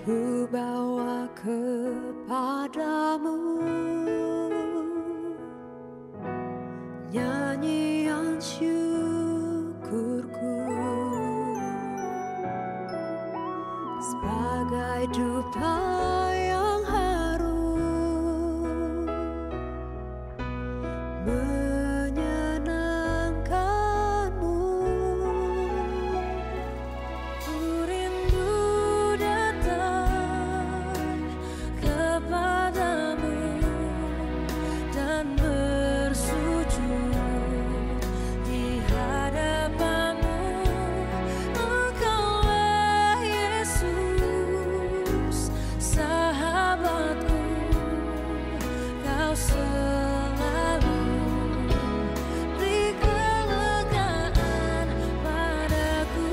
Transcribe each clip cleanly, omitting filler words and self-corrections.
ku bawa kepadamu nyanyian syukurku sebagai dupa yang harum menyenangkanmu. Ku rindu datang kepadamu dan bersujud di hadapanmu. Engkaulah Yesus, sahabatku, kau selalu beri kelegaan padaku.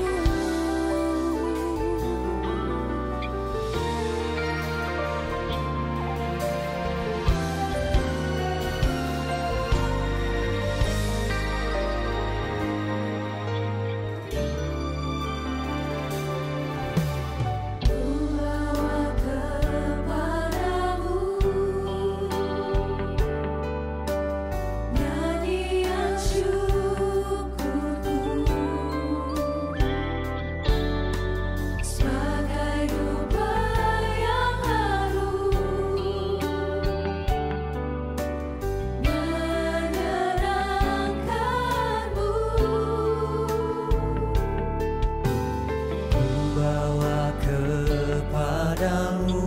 Ku bawa kepadamu nyanyian syukurku sebagai dupa yang harum menyenangkanmu. Bawa kepadamu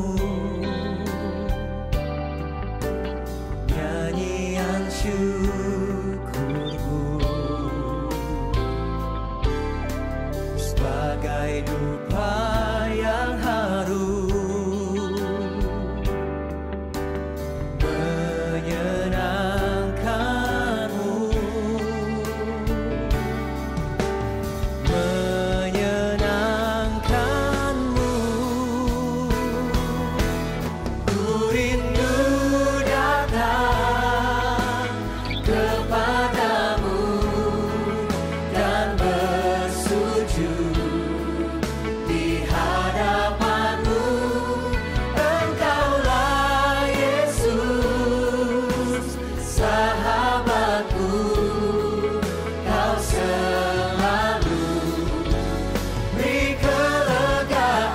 nyanyian syukurku sebagai dupa yang harum menyenangkanmu. Ku rindu datang kepadamu dan bersujud di hadapanmu. Engkaulah Yesus, sahabatku, kau selalu beri kelegaan.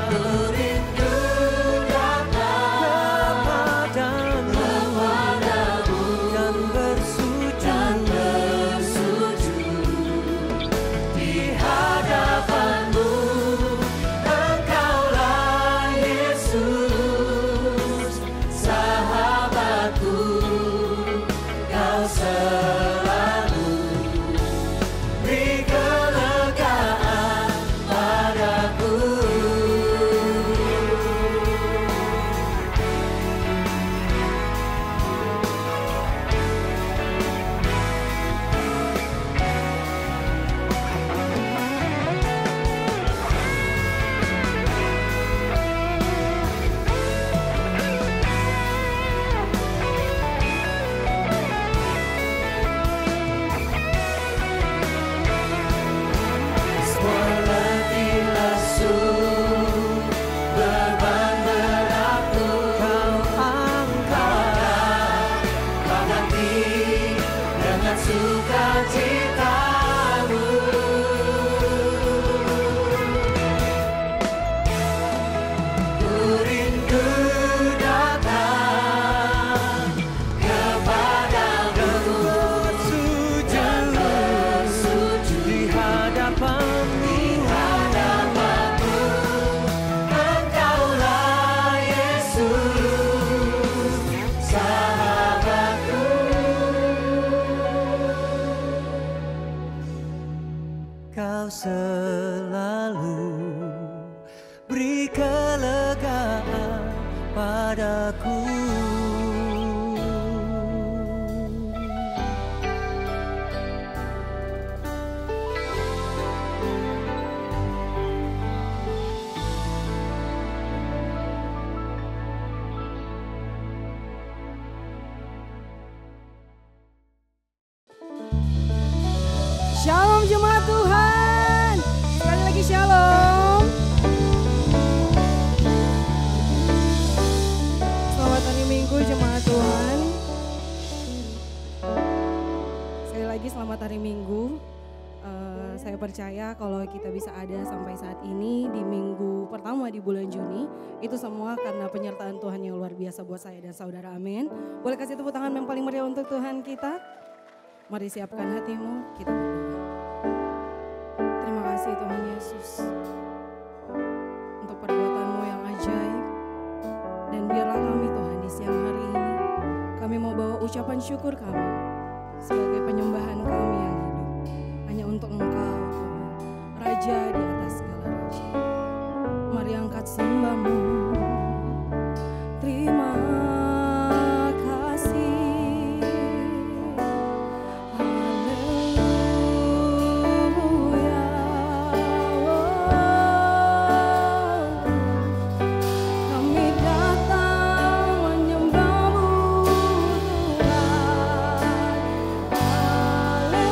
Ku rindu datang kepadamu dan bersujud di hadapanmu. Engkaulah Yesus, sahabatku, kau selalu beri kelegaan padaku. Semua letih lesu, beban beratku kau angkat, kau ganti dengan sukacitamu. Ku rindu datang kepadamu dan bersujud di hadapanmu. Engkaulah Yesus, sahabatku. Kau selalu beri kelegaan padaku. Shalom jemaat Tuhan. Sekali lagi shalom. percaya kalau kita bisa ada sampai saat ini di minggu pertama di bulan Juni, itu semua karena penyertaan Tuhan yang luar biasa buat saya dan saudara, amin. Boleh kasih tepuk tangan yang paling meriah untuk Tuhan kita? Mari siapkan hatimu, kita berdoa. Terima kasih Tuhan Yesus untuk perbuatan-Mu yang ajaib. Dan biarlah kami Tuhan di siang hari ini, kami mau bawa ucapan syukur kami sebagai penyembahan kami yang hidup. Hanya untuk Engkau Tuhan, Raja di atas segala raja. Mari angkat sembah-Mu. Terima kasih. Haleluya. Kami datang menyembah-Mu Tuhan. Haleluya.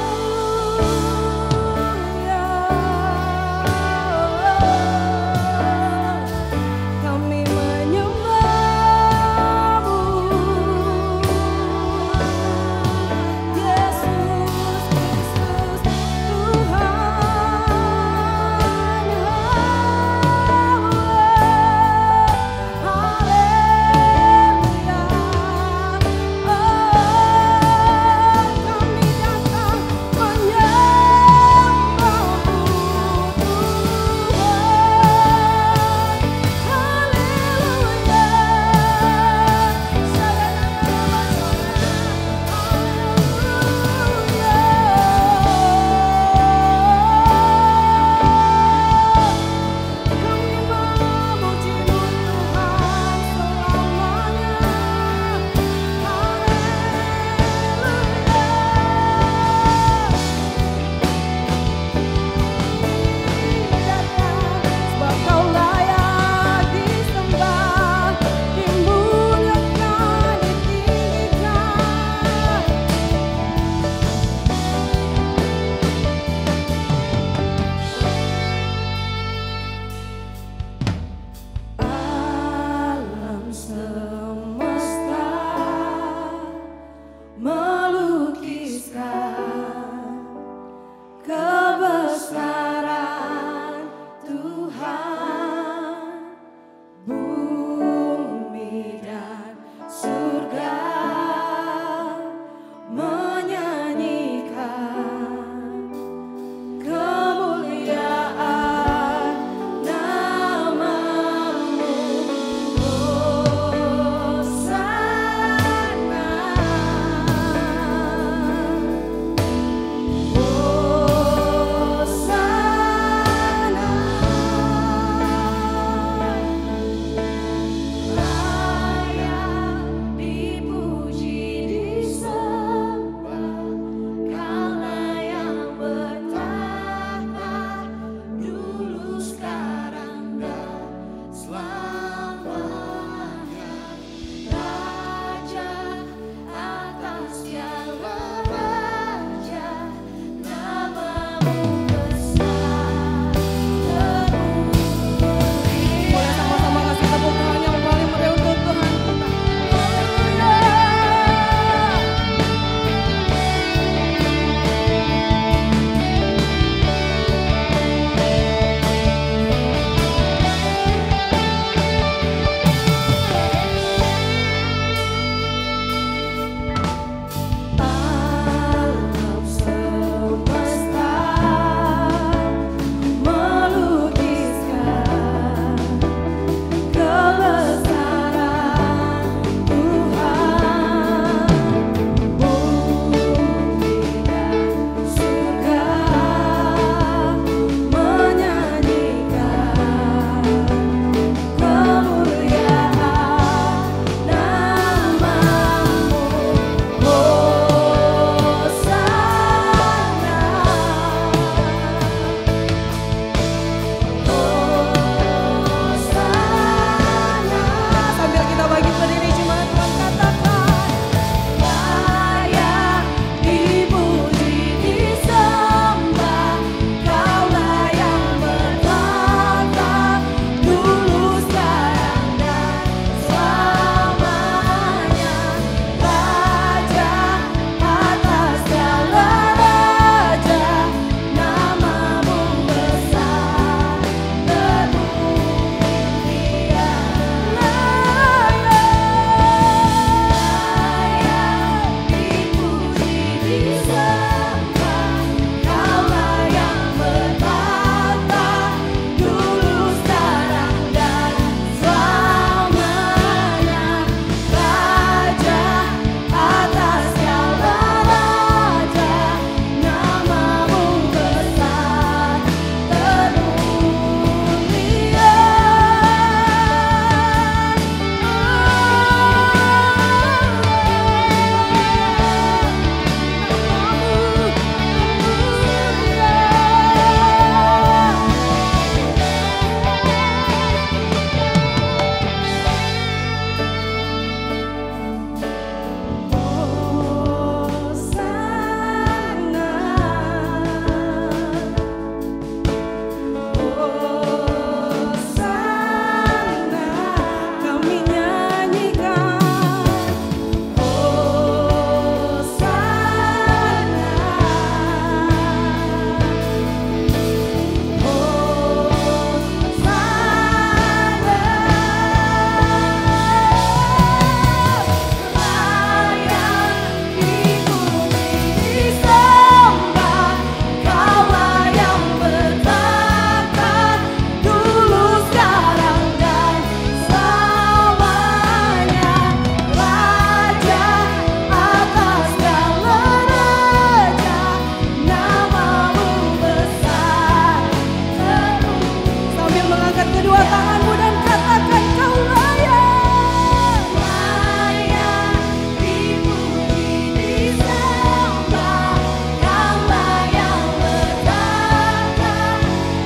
angkat kedua tanganmu dan katakan kau layak. Layak dipuji, disembah, Kau layak bertata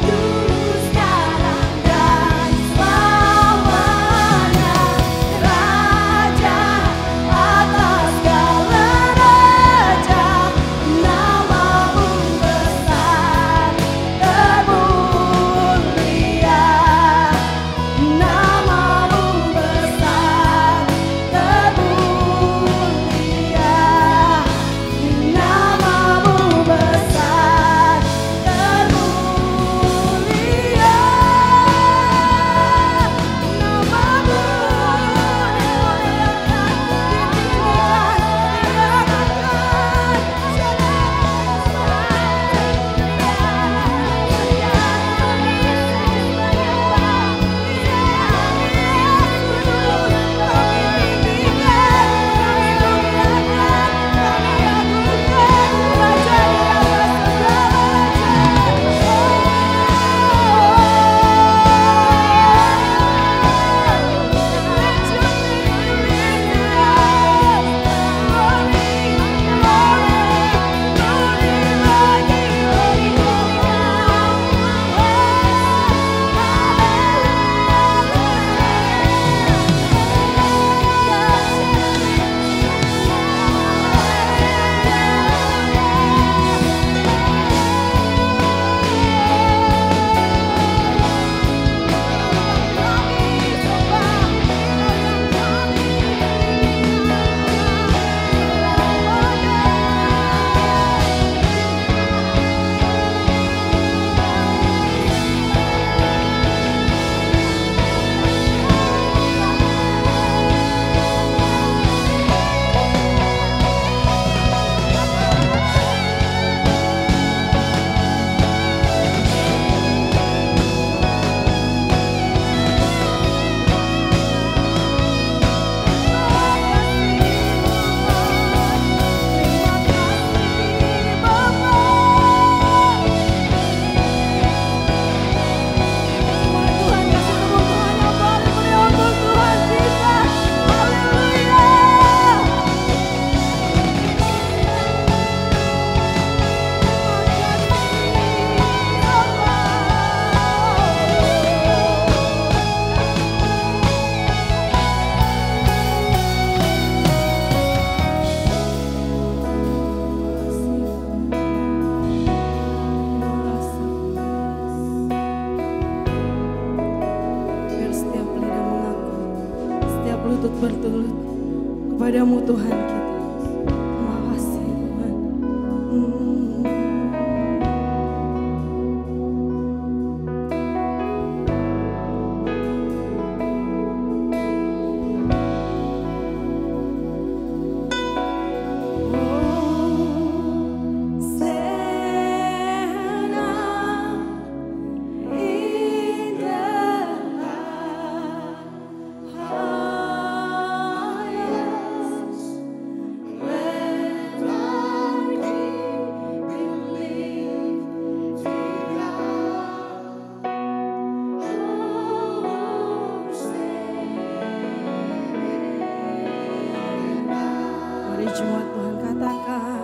dulu, sekarang dan selamanya. Raja atas segala raja, namamu besar termulia. Namamu besar termulia. Namamu besar termulia. Biar setiap lidah mengaku, setiap lutut bertelut kepadamu Tuhan kita. Terima kasih Tuhan. Mari jemaat Tuhan katakan.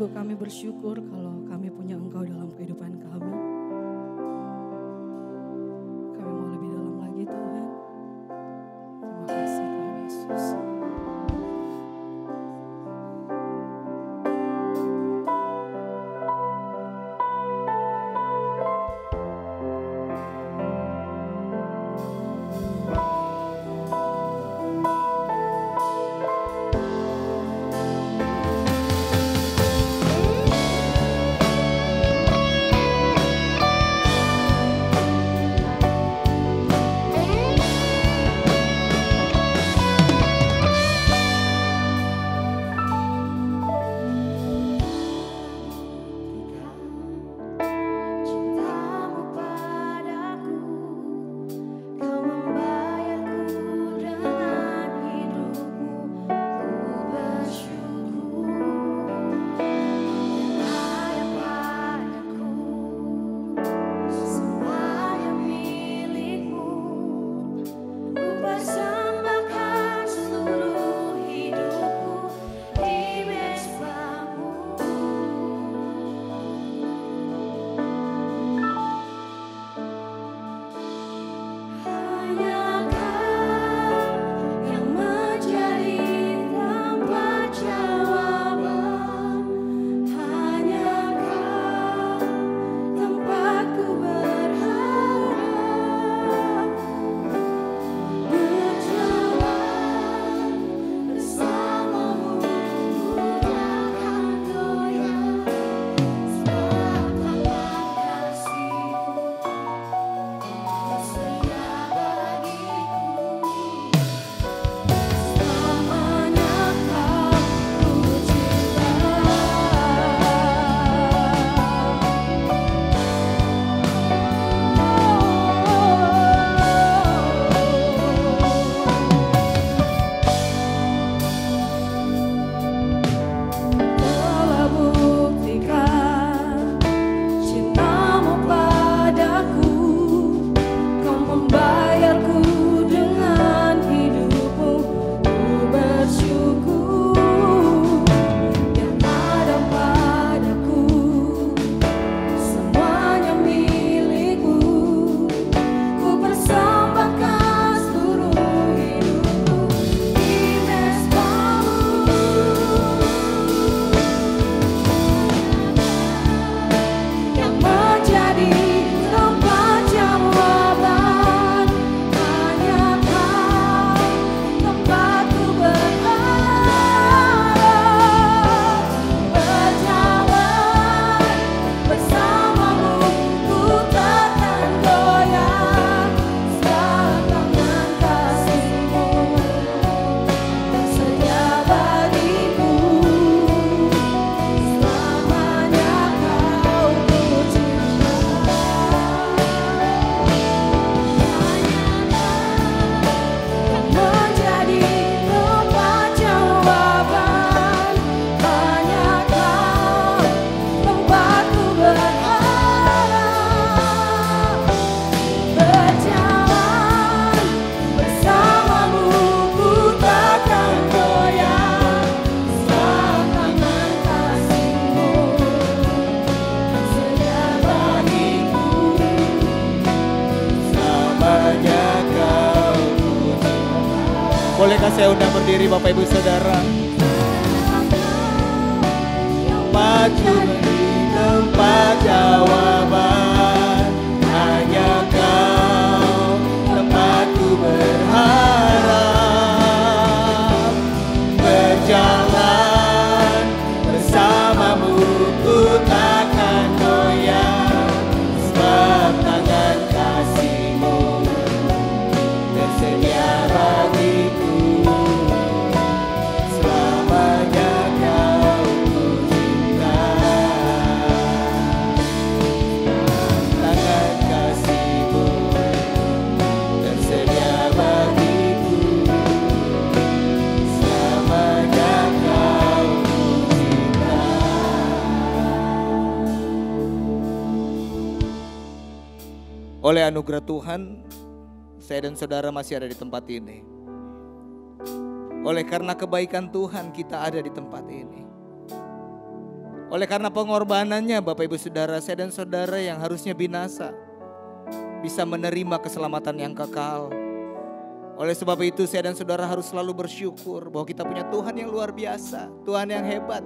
sungguh kami bersyukur kalau kami punya Engkau dalam kehidupan kami. Kami mau lebih dalam lagi Tuhan. Terima kasih Tuhan Yesus. Bolehkah saya undang berdiri Bapak Ibu Saudara? Maju di tempat jawaban, hanya Kau tempatku berharap. Berjalan bersamamu ku takkan goyah, sebab tangan kasih-Mu tersedia bagiku. Selamanya Kau ku cinta, tangan kasih-Mu tersedia bagiku. Selamanya Kau ku cinta. Oleh anugerah Tuhan, saya dan saudara masih ada di tempat ini. Oleh karena kebaikan Tuhan kita ada di tempat ini. Oleh karena pengorbanannya Bapak Ibu Saudara, saya dan saudara yang harusnya binasa bisa menerima keselamatan yang kekal. Oleh sebab itu saya dan saudara harus selalu bersyukur bahwa kita punya Tuhan yang luar biasa, Tuhan yang hebat,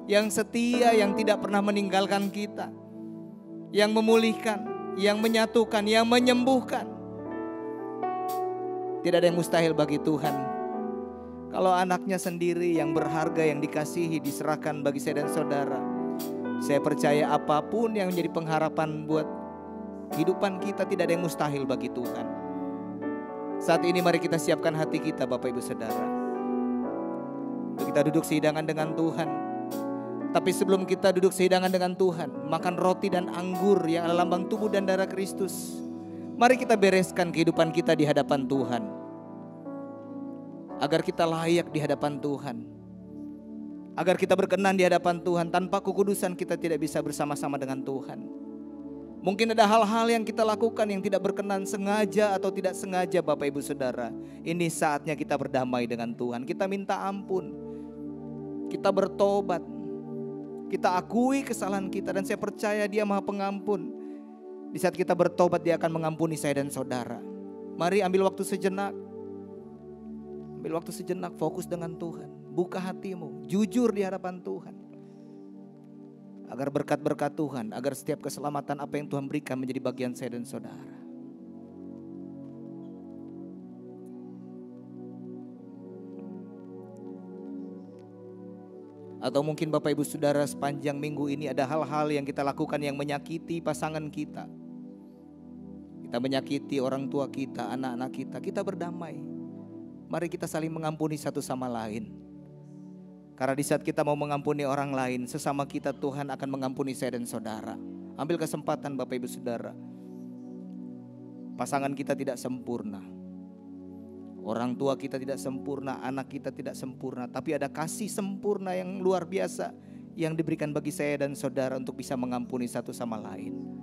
yang setia, yang tidak pernah meninggalkan kita, yang memulihkan, yang menyatukan, yang menyembuhkan. Tidak ada yang mustahil bagi Tuhan. Kalau anaknya sendiri yang berharga, yang dikasihi, diserahkan bagi saya dan saudara, saya percaya apapun yang menjadi pengharapan buat kehidupan kita, tidak ada yang mustahil bagi Tuhan. Saat ini mari kita siapkan hati kita Bapak Ibu Saudara, untuk kita duduk sehidangan dengan Tuhan. Tapi sebelum kita duduk sehidangan dengan Tuhan, makan roti dan anggur yang adalah lambang tubuh dan darah Kristus, mari kita bereskan kehidupan kita di hadapan Tuhan, agar kita layak di hadapan Tuhan, agar kita berkenan di hadapan Tuhan. Tanpa kekudusan kita tidak bisa bersama-sama dengan Tuhan. Mungkin ada hal-hal yang kita lakukan yang tidak berkenan, sengaja atau tidak sengaja Bapak Ibu Saudara. Ini saatnya kita berdamai dengan Tuhan. Kita minta ampun, kita bertobat, kita akui kesalahan kita, dan saya percaya Dia Maha Pengampun. Di saat kita bertobat, Dia akan mengampuni saya dan saudara. Mari ambil waktu sejenak. Ambil waktu sejenak, fokus dengan Tuhan. Buka hatimu, jujur di hadapan Tuhan. Agar berkat-berkat Tuhan, agar setiap keselamatan apa yang Tuhan berikan menjadi bagian saya dan saudara. Atau mungkin Bapak Ibu Saudara, sepanjang minggu ini ada hal-hal yang kita lakukan yang menyakiti pasangan kita. Kita menyakiti orang tua kita, anak-anak kita. Kita berdamai. Mari kita saling mengampuni satu sama lain. Karena di saat kita mau mengampuni orang lain, sesama kita, Tuhan akan mengampuni saya dan saudara. Ambil kesempatan Bapak Ibu Saudara. Pasangan kita tidak sempurna, orang tua kita tidak sempurna, anak kita tidak sempurna, tapi ada kasih sempurna yang luar biasa yang diberikan bagi saya dan saudara untuk bisa mengampuni satu sama lain.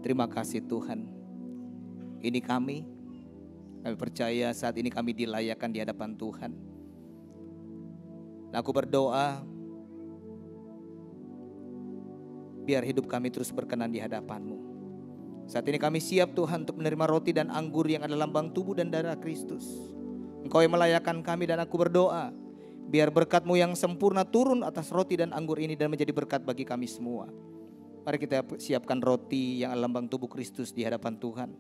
Terima kasih Tuhan. Ini kami percaya saat ini kami dilayakkan di hadapan Tuhan. Aku berdoa biar hidup kami terus berkenan di hadapan-Mu. Saat ini kami siap Tuhan untuk menerima roti dan anggur yang adalah lambang tubuh dan darah Kristus. Engkau yang melayakkan kami, dan aku berdoa biar berkat-Mu yang sempurna turun atas roti dan anggur ini dan menjadi berkat bagi kami semua. Mari kita siapkan roti yang lambang tubuh Kristus di hadapan Tuhan.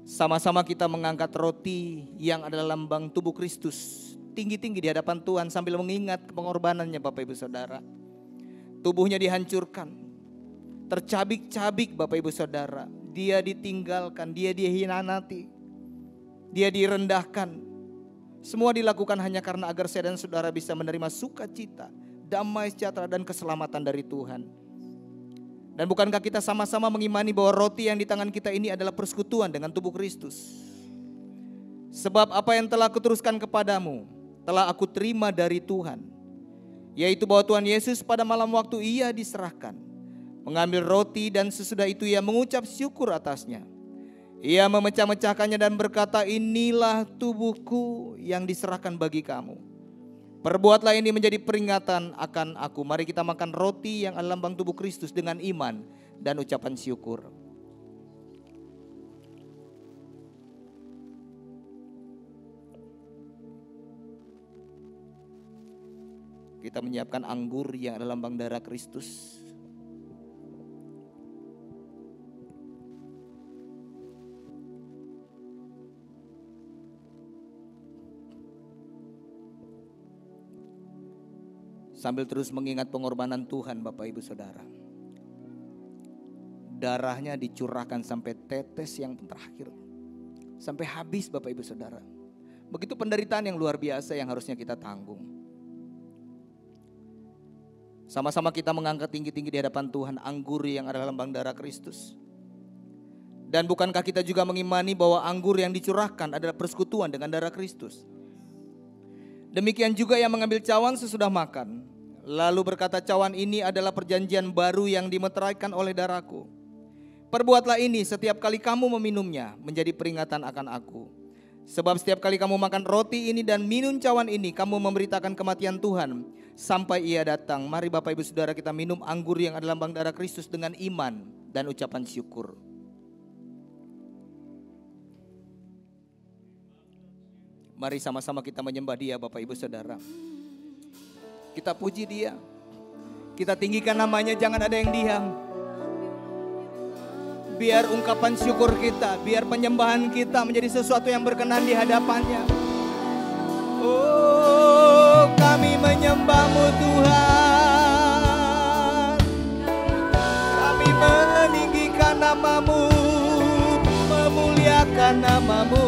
Sama-sama kita mengangkat roti yang adalah lambang tubuh Kristus tinggi-tinggi di hadapan Tuhan sambil mengingat pengorbanannya Bapak Ibu Saudara. Tubuhnya dihancurkan, tercabik-cabik Bapak Ibu Saudara. Dia ditinggalkan, dia dihianati, dia direndahkan. Semua dilakukan hanya karena agar saya dan saudara bisa menerima sukacita, damai sejahtera dan keselamatan dari Tuhan. Dan bukankah kita sama-sama mengimani bahwa roti yang di tangan kita ini adalah persekutuan dengan tubuh Kristus? Sebab apa yang telah kuteruskan kepadamu telah aku terima dari Tuhan, yaitu bahwa Tuhan Yesus pada malam waktu Ia diserahkan mengambil roti, dan sesudah itu Ia mengucap syukur atasnya. Ia memecah-mecahkannya dan berkata, inilah tubuhku yang diserahkan bagi kamu. Perbuatlah ini menjadi peringatan akan aku. Mari kita makan roti yang adalah lambang tubuh Kristus dengan iman dan ucapan syukur. Kita menyiapkan anggur yang adalah lambang darah Kristus. Sambil terus mengingat pengorbanan Tuhan Bapak Ibu Saudara. Darahnya dicurahkan sampai tetes yang terakhir, sampai habis Bapak Ibu Saudara. Begitu penderitaan yang luar biasa yang harusnya kita tanggung. Sama-sama kita mengangkat tinggi-tinggi di hadapan Tuhan anggur yang adalah lambang darah Kristus. Dan bukankah kita juga mengimani bahwa anggur yang dicurahkan adalah persekutuan dengan darah Kristus? Demikian juga yang mengambil cawan sesudah makan, lalu berkata, cawan ini adalah perjanjian baru yang dimeteraikan oleh darahku. Perbuatlah ini setiap kali kamu meminumnya, menjadi peringatan akan aku. Sebab setiap kali kamu makan roti ini dan minum cawan ini, kamu memberitakan kematian Tuhan sampai ia datang. Mari Bapak Ibu Saudara, kita minum anggur yang adalah lambang darah Kristus dengan iman dan ucapan syukur. Mari sama-sama kita menyembah Dia, Bapak Ibu Saudara. Kita puji Dia, kita tinggikan namanya, jangan ada yang diam. Biar ungkapan syukur kita, biar penyembahan kita menjadi sesuatu yang berkenan di hadapannya. Oh, kami menyembah-Mu Tuhan. Kami meninggikan nama-Mu, memuliakan nama-Mu.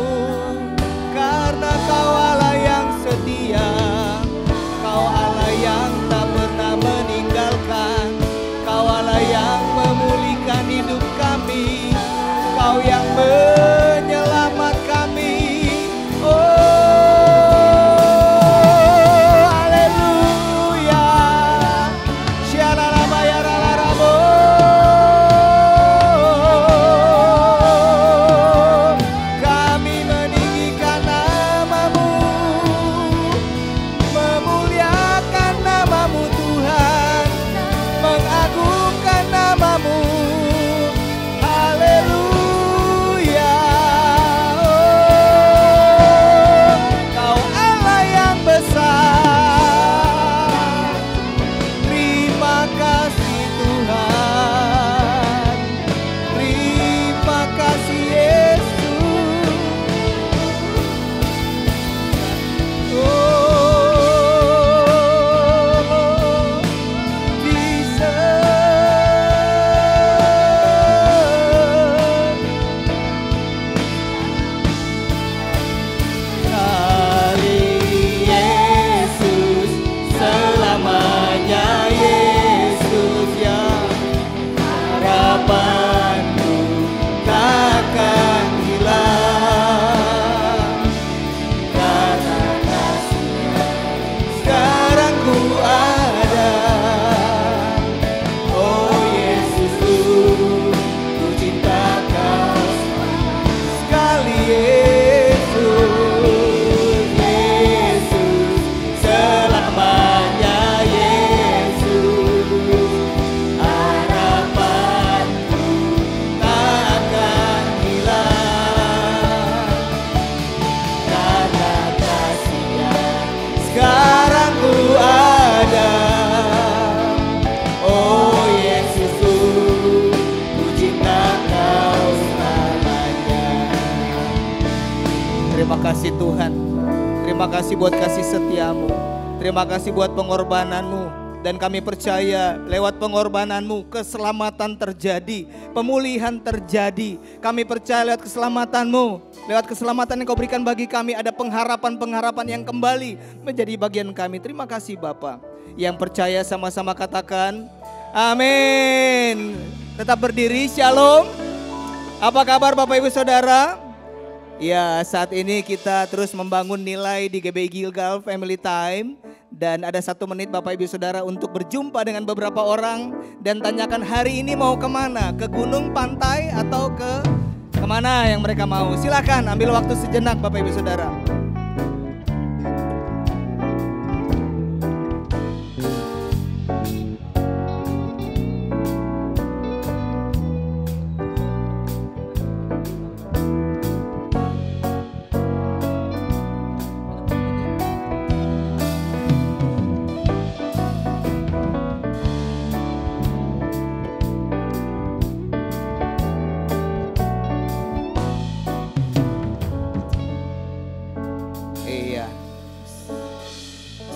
Karena Kau Allah yang setia, Kau Allah yang tak pernah meninggalkan, Kau Allah yang memulihkan hidup kami, Kau yang menyelamat kami. Oh, haleluya. Shalalabayaralarabo. Kami meninggikan nama-Mu, memuliakan nama-Mu Tuhan, mengagungkan nama-Mu. Haleluya. Oh, Kau Allah yang besar. Terima kasih Tuhan. Terima kasih Yesus. Oh, Kali Yesus, selamanya Yesus ya, harapanku takkan hilang. Karena kasih-Nya sekarang ku ada. Oh Yesus, ku cinta Kau sekali Yesus. Yesus, selamanya Yesus, harapanku takkan hilang. Karena kasih-Nya sekarang ku ada. Oh Yesus, ku cinta Kau selamanya. Terima kasih Tuhan. Terima kasih buat kasih setia-Mu. Terima kasih buat pengorbanan-Mu. Dan kami percaya lewat pengorbanan-Mu keselamatan terjadi, pemulihan terjadi. Kami percaya lewat keselamatan-Mu, lewat keselamatan yang Kau berikan bagi kami, ada pengharapan-pengharapan yang kembali menjadi bagian kami. Terima kasih Bapa. Yang percaya sama-sama katakan amin. Tetap berdiri, shalom. Apa kabar Bapak Ibu Saudara? Ya, saat ini kita terus membangun nilai di GBI Gilgal Family Time. Dan ada 1 menit Bapak Ibu Saudara untuk berjumpa dengan beberapa orang dan tanyakan hari ini mau kemana? Ke gunung, pantai, atau kemana yang mereka mau? Silakan ambil waktu sejenak Bapak Ibu Saudara.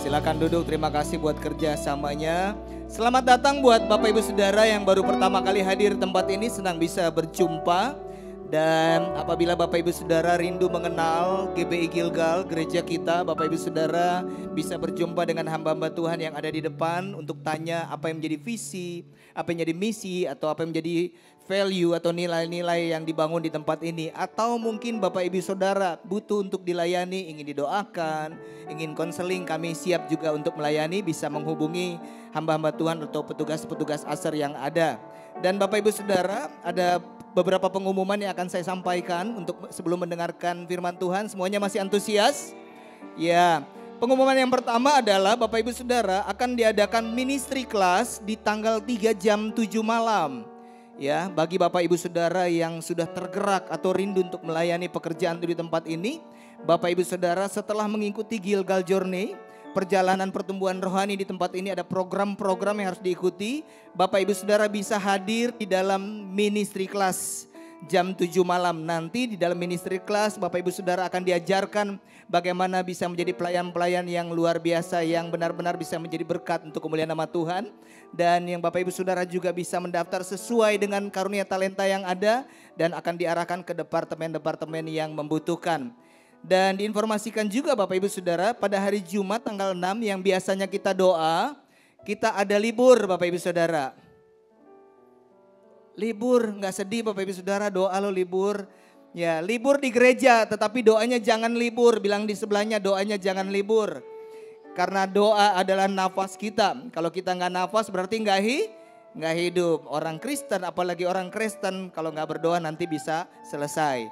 Silakan duduk, terima kasih buat kerjasamanya. Selamat datang buat Bapak Ibu Saudara yang baru pertama kali hadir tempat ini, senang bisa berjumpa. Dan apabila Bapak Ibu Saudara rindu mengenal GBI Gilgal, gereja kita, Bapak Ibu Saudara bisa berjumpa dengan hamba-hamba Tuhan yang ada di depan untuk tanya apa yang menjadi visi, apa yang menjadi misi, atau apa yang menjadi value atau nilai-nilai yang dibangun di tempat ini. Atau mungkin Bapak Ibu Saudara butuh untuk dilayani, ingin didoakan, ingin konseling, kami siap juga untuk melayani, bisa menghubungi hamba-hamba Tuhan atau petugas-petugas ASER yang ada. Dan Bapak Ibu Saudara, ada beberapa pengumuman yang akan saya sampaikan untuk sebelum mendengarkan firman Tuhan. Semuanya masih antusias? Ya, pengumuman yang pertama adalah Bapak Ibu Saudara akan diadakan ministry class di tanggal 3 jam 7 malam. Ya, bagi Bapak Ibu Saudara yang sudah tergerak atau rindu untuk melayani pekerjaan di tempat ini, Bapak Ibu Saudara setelah mengikuti Gilgal Journey, perjalanan pertumbuhan rohani di tempat ini ada program-program yang harus diikuti. Bapak Ibu Saudara bisa hadir di dalam ministry class jam 7 malam. Nanti di dalam ministry class Bapak Ibu Saudara akan diajarkan bagaimana bisa menjadi pelayan-pelayan yang luar biasa, yang benar-benar bisa menjadi berkat untuk kemuliaan nama Tuhan. Dan yang Bapak Ibu Saudara juga bisa mendaftar sesuai dengan karunia talenta yang ada dan akan diarahkan ke departemen-departemen yang membutuhkan. Dan diinformasikan juga Bapak Ibu Saudara, pada hari Jumat tanggal 6 yang biasanya kita doa, kita ada libur Bapak Ibu Saudara. Libur, gak sedih Bapak Ibu Saudara, doa lo libur. Ya, libur di gereja tetapi doanya jangan libur. Bilang di sebelahnya doanya jangan libur. Karena doa adalah nafas kita. Kalau kita gak nafas berarti gak hidup. Orang Kristen, apalagi orang Kristen, kalau gak berdoa nanti bisa selesai.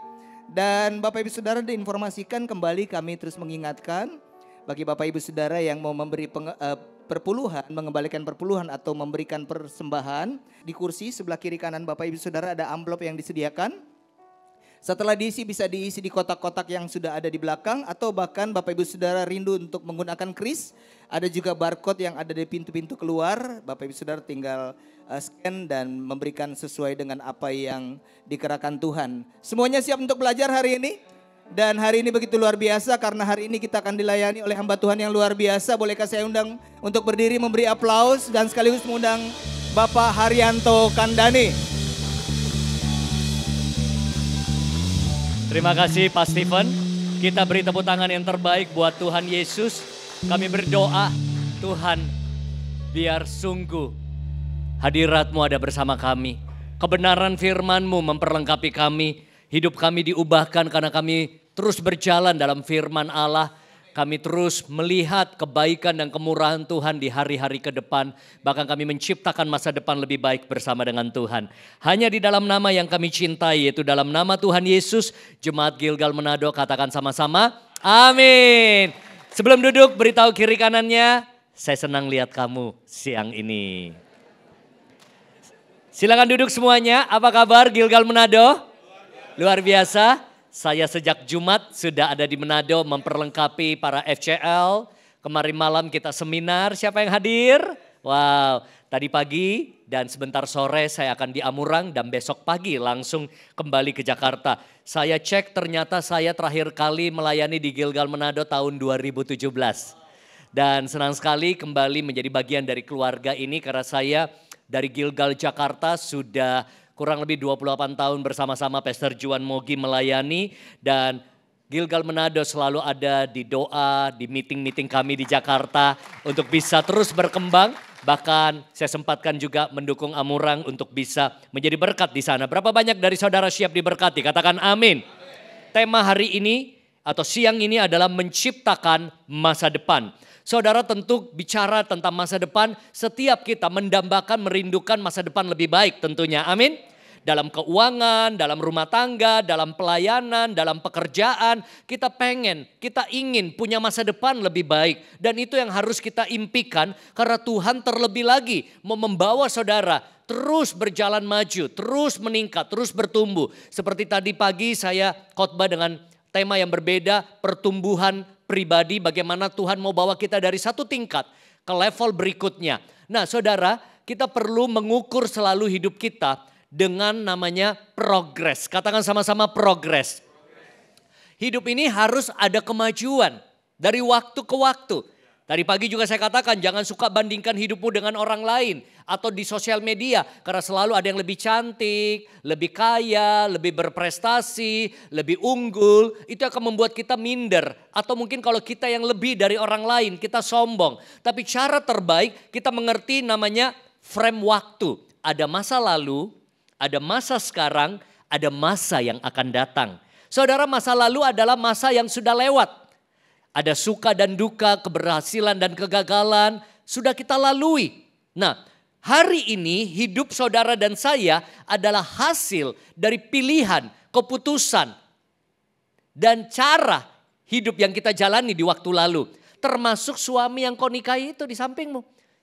Dan Bapak Ibu Saudara diinformasikan kembali, kami terus mengingatkan bagi Bapak Ibu Saudara yang mau memberi perpuluhan, mengembalikan perpuluhan atau memberikan persembahan, di kursi sebelah kiri kanan Bapak Ibu Saudara ada amplop yang disediakan. Setelah diisi bisa diisi di kotak-kotak yang sudah ada di belakang, atau bahkan Bapak Ibu Saudara rindu untuk menggunakan kris, ada juga barcode yang ada di pintu-pintu keluar. Bapak Ibu Saudara tinggal scan dan memberikan sesuai dengan apa yang dikerahkan Tuhan. Semuanya siap untuk belajar hari ini? Dan hari ini begitu luar biasa karena hari ini kita akan dilayani oleh hamba Tuhan yang luar biasa. Bolehkah saya undang untuk berdiri memberi aplaus dan sekaligus mengundang Bapak Haryanto Kandani. Terima kasih Pak Stephen. Kita beri tepuk tangan yang terbaik buat Tuhan Yesus. Kami berdoa, Tuhan biar sungguh hadirat-Mu ada bersama kami. Kebenaran firman-Mu memperlengkapi kami. Hidup kami diubahkan karena kami terus berjalan dalam firman Allah. Kami terus melihat kebaikan dan kemurahan Tuhan di hari-hari ke depan. Bahkan kami menciptakan masa depan lebih baik bersama dengan Tuhan. Hanya di dalam nama yang kami cintai, yaitu dalam nama Tuhan Yesus. Jemaat Gilgal Manado katakan sama-sama, amin. Sebelum duduk beritahu kiri kanannya, saya senang lihat kamu siang ini. Silakan duduk semuanya, apa kabar Gilgal Manado? Luar biasa. Saya sejak Jumat sudah ada di Manado memperlengkapi para FCL. Kemarin malam kita seminar, siapa yang hadir? Wow, tadi pagi dan sebentar sore saya akan di Amurang dan besok pagi langsung kembali ke Jakarta. Saya cek ternyata saya terakhir kali melayani di Gilgal Manado tahun 2017. Dan senang sekali kembali menjadi bagian dari keluarga ini karena saya dari Gilgal Jakarta sudah kurang lebih 28 tahun bersama-sama Pastor Juan Mogi melayani, dan Gilgal Manado selalu ada di doa, di meeting-meeting kami di Jakarta untuk bisa terus berkembang. Bahkan saya sempatkan juga mendukung Amurang untuk bisa menjadi berkat di sana. Berapa banyak dari saudara siap diberkati? Katakan amin. Tema hari ini atau siang ini adalah menciptakan masa depan. Saudara tentu bicara tentang masa depan, setiap kita mendambakan, merindukan masa depan lebih baik tentunya, amin. Dalam keuangan, dalam rumah tangga, dalam pelayanan, dalam pekerjaan, kita ingin punya masa depan lebih baik. Dan itu yang harus kita impikan karena Tuhan terlebih lagi mau membawa saudara terus berjalan maju, terus meningkat, terus bertumbuh. Seperti tadi pagi saya khotbah dengan tema yang berbeda, pertumbuhan pribadi, bagaimana Tuhan mau bawa kita dari satu tingkat ke level berikutnya. Nah saudara, kita perlu mengukur selalu hidup kita dengan namanya progres. Katakan sama-sama progres. Hidup ini harus ada kemajuan dari waktu ke waktu. Tadi pagi juga saya katakan jangan suka bandingkan hidupmu dengan orang lain atau di sosial media. Karena selalu ada yang lebih cantik, lebih kaya, lebih berprestasi, lebih unggul. Itu akan membuat kita minder. Atau mungkin kalau kita yang lebih dari orang lain kita sombong. Tapi cara terbaik kita mengerti namanya frame waktu. Ada masa lalu, Ada masa sekarang, ada masa yang akan datang. Saudara, masa lalu adalah masa yang sudah lewat. Ada suka dan duka, keberhasilan dan kegagalan sudah kita lalui. Nah, hari ini hidup saudara dan saya adalah hasil dari pilihan, keputusan, dan cara hidup yang kita jalani di waktu lalu. Termasuk suami yang kau nikahi itu di sampingmu.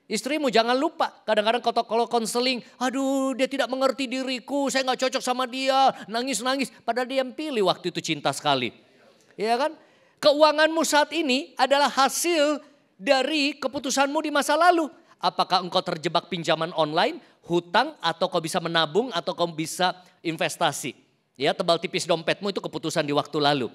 Istrimu jangan lupa, kadang-kadang kalau konseling, aduh dia tidak mengerti diriku, saya gak cocok sama dia, nangis-nangis. Padahal dia yang pilih waktu itu cinta sekali. Ya kan? Keuanganmu saat ini adalah hasil dari keputusanmu di masa lalu. Apakah engkau terjebak pinjaman online, hutang, atau kau bisa menabung, atau kau bisa investasi. Ya, tebal tipis dompetmu itu keputusan di waktu lalu.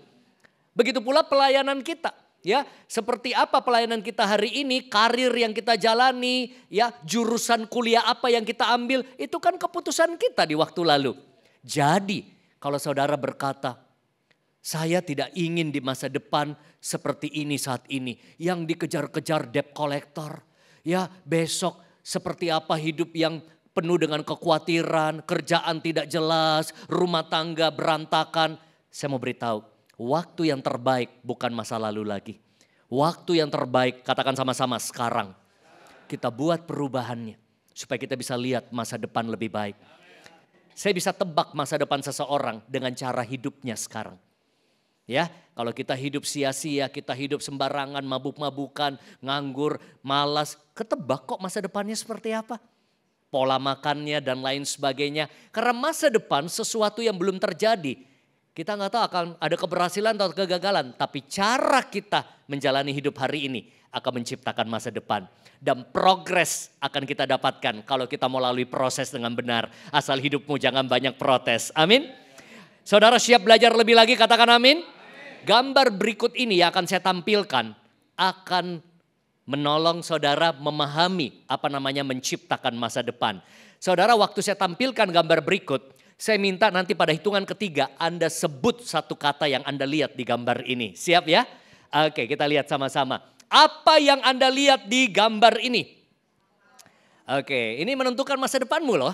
Begitu pula pelayanan kita. Ya, seperti apa pelayanan kita hari ini, karir yang kita jalani, ya, jurusan kuliah apa yang kita ambil, itu kan keputusan kita di waktu lalu. Jadi, kalau saudara berkata, saya tidak ingin di masa depan seperti ini saat ini. Yang dikejar-kejar debt collector. Ya, besok seperti apa hidup yang penuh dengan kekhawatiran, kerjaan tidak jelas, rumah tangga berantakan. Saya mau beritahu, waktu yang terbaik bukan masa lalu lagi. Waktu yang terbaik, katakan sama-sama sekarang. Kita buat perubahannya supaya kita bisa lihat masa depan lebih baik. Saya bisa tebak masa depan seseorang dengan cara hidupnya sekarang. Ya, kalau kita hidup sia-sia, kita hidup sembarangan, mabuk-mabukan, nganggur, malas, ketebak kok masa depannya seperti apa. Pola makannya dan lain sebagainya. Karena masa depan sesuatu yang belum terjadi. Kita nggak tahu akan ada keberhasilan atau kegagalan. Tapi cara kita menjalani hidup hari ini akan menciptakan masa depan. Dan progres akan kita dapatkan kalau kita mau lalui proses dengan benar. Asal hidupmu jangan banyak protes. Amin. Saudara siap belajar lebih lagi, katakan amin. Gambar berikut ini yang akan saya tampilkan akan menolong saudara memahami apa namanya menciptakan masa depan. Saudara, waktu saya tampilkan gambar berikut, saya minta nanti pada hitungan ketiga Anda sebut satu kata yang Anda lihat di gambar ini. Siap ya? Oke, kita lihat sama-sama. Apa yang Anda lihat di gambar ini? Oke, ini menentukan masa depanmu loh.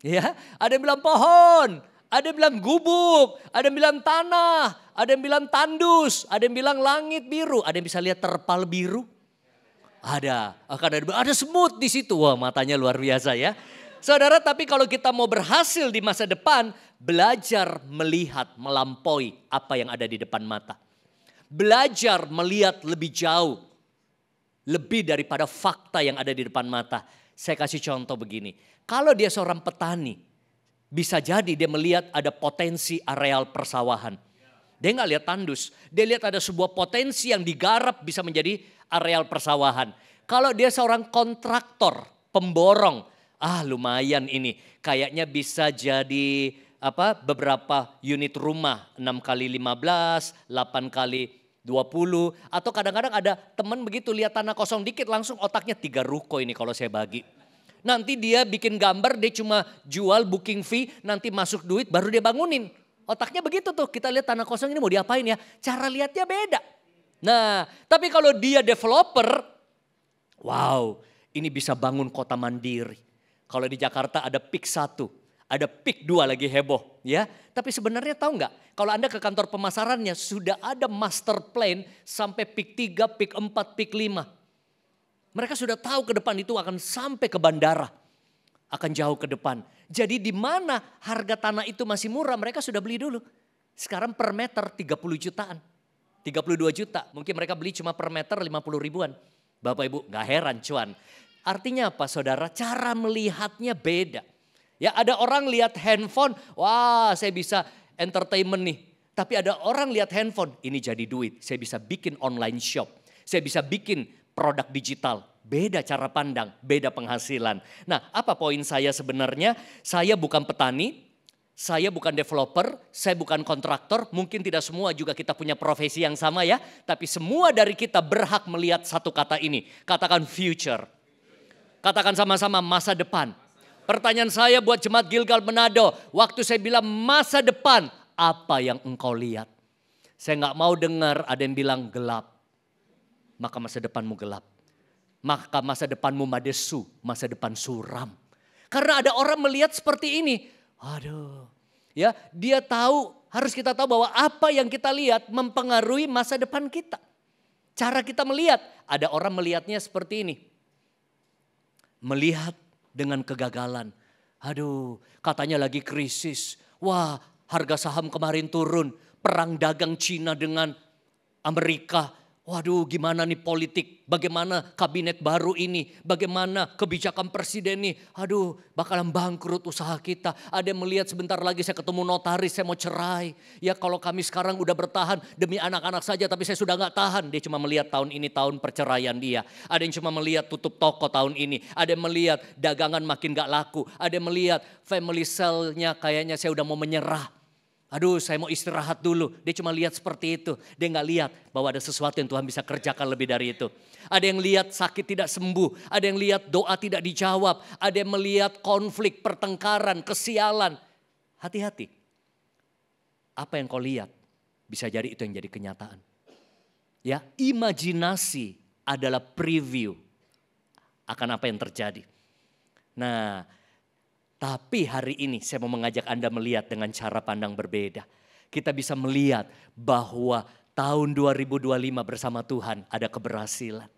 Ya, ada yang bilang pohon, ada yang bilang gubuk, ada yang bilang tanah, ada yang bilang tandus, ada yang bilang langit biru, ada yang bisa lihat terpal biru. Ada, akan ada semut di situ. Wah, matanya luar biasa ya. Saudara, tapi kalau kita mau berhasil di masa depan, belajar melihat melampaui apa yang ada di depan mata. Belajar melihat lebih jauh, lebih daripada fakta yang ada di depan mata. Saya kasih contoh begini, kalau dia seorang petani, bisa jadi dia melihat ada potensi areal persawahan. Dia nggak lihat tandus, dia lihat ada sebuah potensi yang digarap bisa menjadi areal persawahan. Kalau dia seorang kontraktor, pemborong, lumayan ini, kayaknya bisa jadi beberapa unit rumah, 6 kali 15, 8 kali 20, atau kadang-kadang ada teman begitu lihat tanah kosong dikit langsung otaknya 3 ruko ini kalau saya bagi. Nanti dia bikin gambar, dia cuma jual booking fee, nanti masuk duit baru dia bangunin. Otaknya begitu tuh, kita lihat tanah kosong ini mau diapain ya, cara lihatnya beda. Nah, tapi kalau dia developer, wow, ini bisa bangun kota mandiri. Kalau di Jakarta ada PIK 1, ada PIK 2 lagi heboh ya. Tapi sebenarnya tahu nggak, kalau Anda ke kantor pemasarannya sudah ada master plan sampai PIK 3, PIK 4, PIK 5. Mereka sudah tahu ke depan itu akan sampai ke bandara, akan jauh ke depan. Jadi di mana harga tanah itu masih murah, mereka sudah beli dulu. Sekarang per meter 30 jutaan, 32 juta. Mungkin mereka beli cuma per meter 50 ribuan. Bapak Ibu gak heran cuan. Artinya apa saudara? Cara melihatnya beda. Ya ada orang lihat handphone, wah saya bisa entertainment nih. Tapi ada orang lihat handphone, ini jadi duit. Saya bisa bikin online shop, saya bisa bikin produk digital. Beda cara pandang, beda penghasilan. Nah, apa poin saya sebenarnya? Saya bukan petani, saya bukan developer, saya bukan kontraktor. Mungkin tidak semua juga kita punya profesi yang sama ya. Tapi semua dari kita berhak melihat satu kata ini. Katakan future. Katakan sama-sama masa depan. Pertanyaan saya buat Jemaat Gilgal Manado. Waktu saya bilang masa depan, apa yang engkau lihat? Saya gak mau dengar ada yang bilang gelap. Maka masa depanmu gelap. Maka masa depanmu madesu, masa depan suram. Karena ada orang melihat seperti ini. Aduh. Ya, dia tahu, harus kita tahu bahwa apa yang kita lihat mempengaruhi masa depan kita. Cara kita melihat, ada orang melihatnya seperti ini. Melihat dengan kegagalan. Aduh, katanya lagi krisis. Wah, harga saham kemarin turun. Perang dagang Cina dengan Amerika. Waduh, gimana nih politik? Bagaimana kabinet baru ini? Bagaimana kebijakan presiden nih? Aduh, bakalan bangkrut usaha kita. Ada yang melihat sebentar lagi saya ketemu notaris, saya mau cerai. Ya kalau kami sekarang udah bertahan demi anak-anak saja, tapi saya sudah gak tahan. Dia cuma melihat tahun ini tahun perceraian dia. Ada yang cuma melihat tutup toko tahun ini. Ada yang melihat dagangan makin gak laku. Ada yang melihat family sale-nya kayaknya saya udah mau menyerah. Aduh, saya mau istirahat dulu. Dia cuma lihat seperti itu. Dia nggak lihat bahwa ada sesuatu yang Tuhan bisa kerjakan lebih dari itu. Ada yang lihat sakit tidak sembuh. Ada yang lihat doa tidak dijawab. Ada yang melihat konflik, pertengkaran, kesialan. Hati-hati. Apa yang kau lihat bisa jadi itu yang jadi kenyataan. Ya, imajinasi adalah preview akan apa yang terjadi. Nah, tapi hari ini saya mau mengajak Anda melihat dengan cara pandang berbeda. Kita bisa melihat bahwa tahun 2025 bersama Tuhan ada keberhasilan.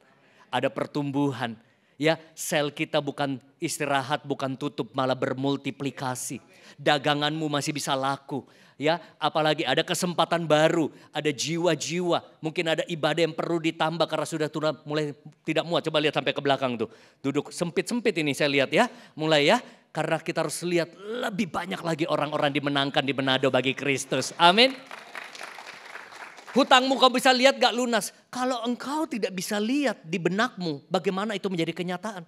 Ada pertumbuhan. Ya, sel kita bukan istirahat, bukan tutup, malah bermultiplikasi. Daganganmu masih bisa laku. Ya, apalagi ada kesempatan baru, ada jiwa-jiwa. Mungkin ada ibadah yang perlu ditambah karena sudah mulai tidak muat. Coba lihat sampai ke belakang tuh. Duduk sempit-sempit ini saya lihat ya. Mulai ya. Karena kita harus lihat lebih banyak lagi orang-orang dimenangkan di Manado bagi Kristus. Amin. Hutangmu kau bisa lihat gak lunas. Kalau engkau tidak bisa lihat di benakmu, bagaimana itu menjadi kenyataan.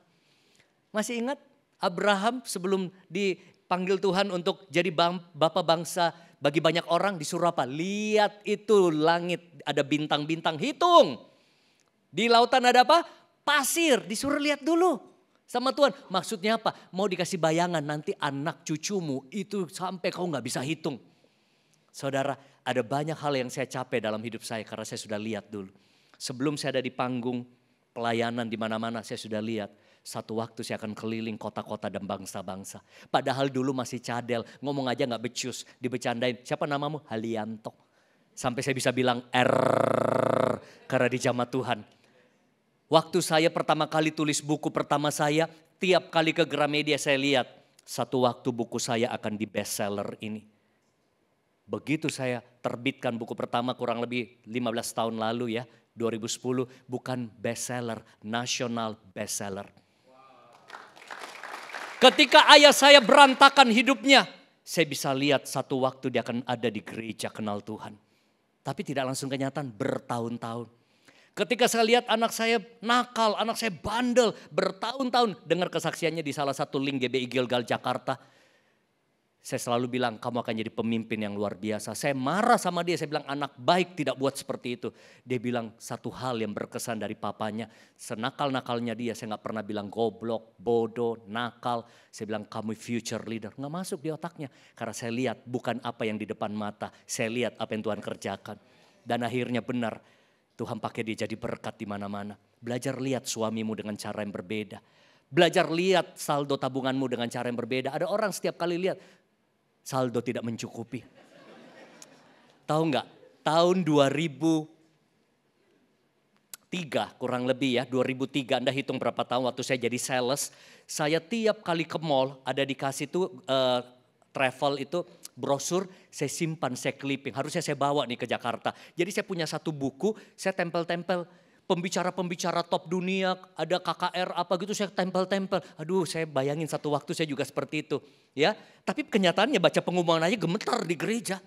Masih ingat Abraham sebelum dipanggil Tuhan untuk jadi bapa bangsa bagi banyak orang, disuruh apa? Lihat itu langit, ada bintang-bintang, hitung. Di lautan ada apa? Pasir, disuruh lihat dulu. Sama Tuhan, maksudnya apa? Mau dikasih bayangan nanti anak cucumu itu sampai kau gak bisa hitung. Saudara, ada banyak hal yang saya capai dalam hidup saya karena saya sudah lihat dulu. Sebelum saya ada di panggung pelayanan di mana-mana saya sudah lihat. Satu waktu saya akan keliling kota-kota dan bangsa-bangsa. Padahal dulu masih cadel, ngomong aja gak becus, dibecandain. Siapa namamu? Halianto. Sampai saya bisa bilang karena di jamaah Tuhan. Waktu saya pertama kali tulis buku pertama saya, tiap kali ke Gramedia saya lihat, satu waktu buku saya akan di bestseller ini. Begitu saya terbitkan buku pertama kurang lebih 15 tahun lalu ya, 2010, bukan bestseller, nasional bestseller. Ketika ayah saya berantakan hidupnya, saya bisa lihat satu waktu dia akan ada di gereja kenal Tuhan. Tapi tidak langsung kenyataan, bertahun-tahun. Ketika saya lihat anak saya nakal, anak saya bandel, bertahun-tahun dengar kesaksiannya di salah satu link GBI Gilgal Jakarta. Saya selalu bilang kamu akan jadi pemimpin yang luar biasa. Saya marah sama dia, saya bilang anak baik tidak buat seperti itu. Dia bilang satu hal yang berkesan dari papanya, senakal-nakalnya dia saya gak pernah bilang goblok, bodoh, nakal. Saya bilang kamu future leader, gak masuk di otaknya. Karena saya lihat bukan apa yang di depan mata, saya lihat apa yang Tuhan kerjakan. Dan akhirnya benar. Tuhan pakai dia jadi berkat di mana-mana. Belajar lihat suamimu dengan cara yang berbeda. Belajar lihat saldo tabunganmu dengan cara yang berbeda. Ada orang setiap kali lihat saldo tidak mencukupi. Tahu nggak? Tahun 2003 kurang lebih ya. 2003 Anda hitung berapa tahun waktu saya jadi sales. Saya tiap kali ke mall ada dikasih tuh travel itu. Brosur saya simpan, saya clipping. Harusnya saya bawa nih ke Jakarta. Jadi saya punya satu buku, saya tempel-tempel. Pembicara-pembicara top dunia, ada KKR apa gitu saya tempel-tempel. Aduh saya bayangin satu waktu saya juga seperti itu. Ya, tapi kenyataannya baca pengumuman aja gemetar di gereja.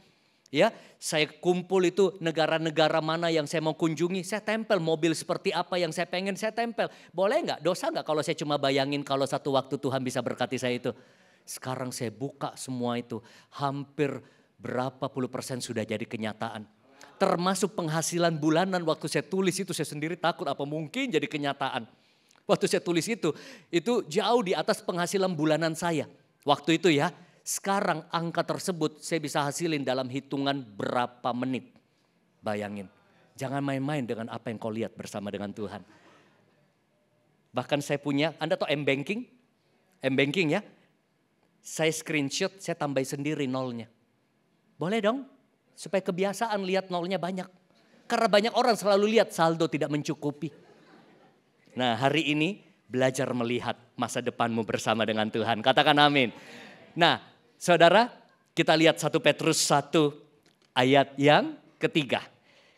Ya, saya kumpul itu negara-negara mana yang saya mau kunjungi. Saya tempel mobil seperti apa yang saya pengen saya tempel. Boleh nggak? Dosa nggak kalau saya cuma bayangin kalau satu waktu Tuhan bisa berkati saya itu. Sekarang saya buka semua itu, hampir berapa puluh % sudah jadi kenyataan. Termasuk penghasilan bulanan waktu saya tulis itu saya sendiri takut apa mungkin jadi kenyataan. Waktu saya tulis itu jauh di atas penghasilan bulanan saya. Waktu itu ya, sekarang angka tersebut saya bisa hasilin dalam hitungan berapa menit. Bayangin, jangan main-main dengan apa yang kau lihat bersama dengan Tuhan. Bahkan saya punya, Anda tahu M-Banking? M-Banking ya. Saya screenshot, saya tambahin sendiri nolnya. Boleh dong? Supaya kebiasaan lihat nolnya banyak. Karena banyak orang selalu lihat saldo tidak mencukupi. Nah, hari ini belajar melihat masa depanmu bersama dengan Tuhan. Katakan amin. Nah, saudara, kita lihat 1 Petrus 1 ayat yang ketiga.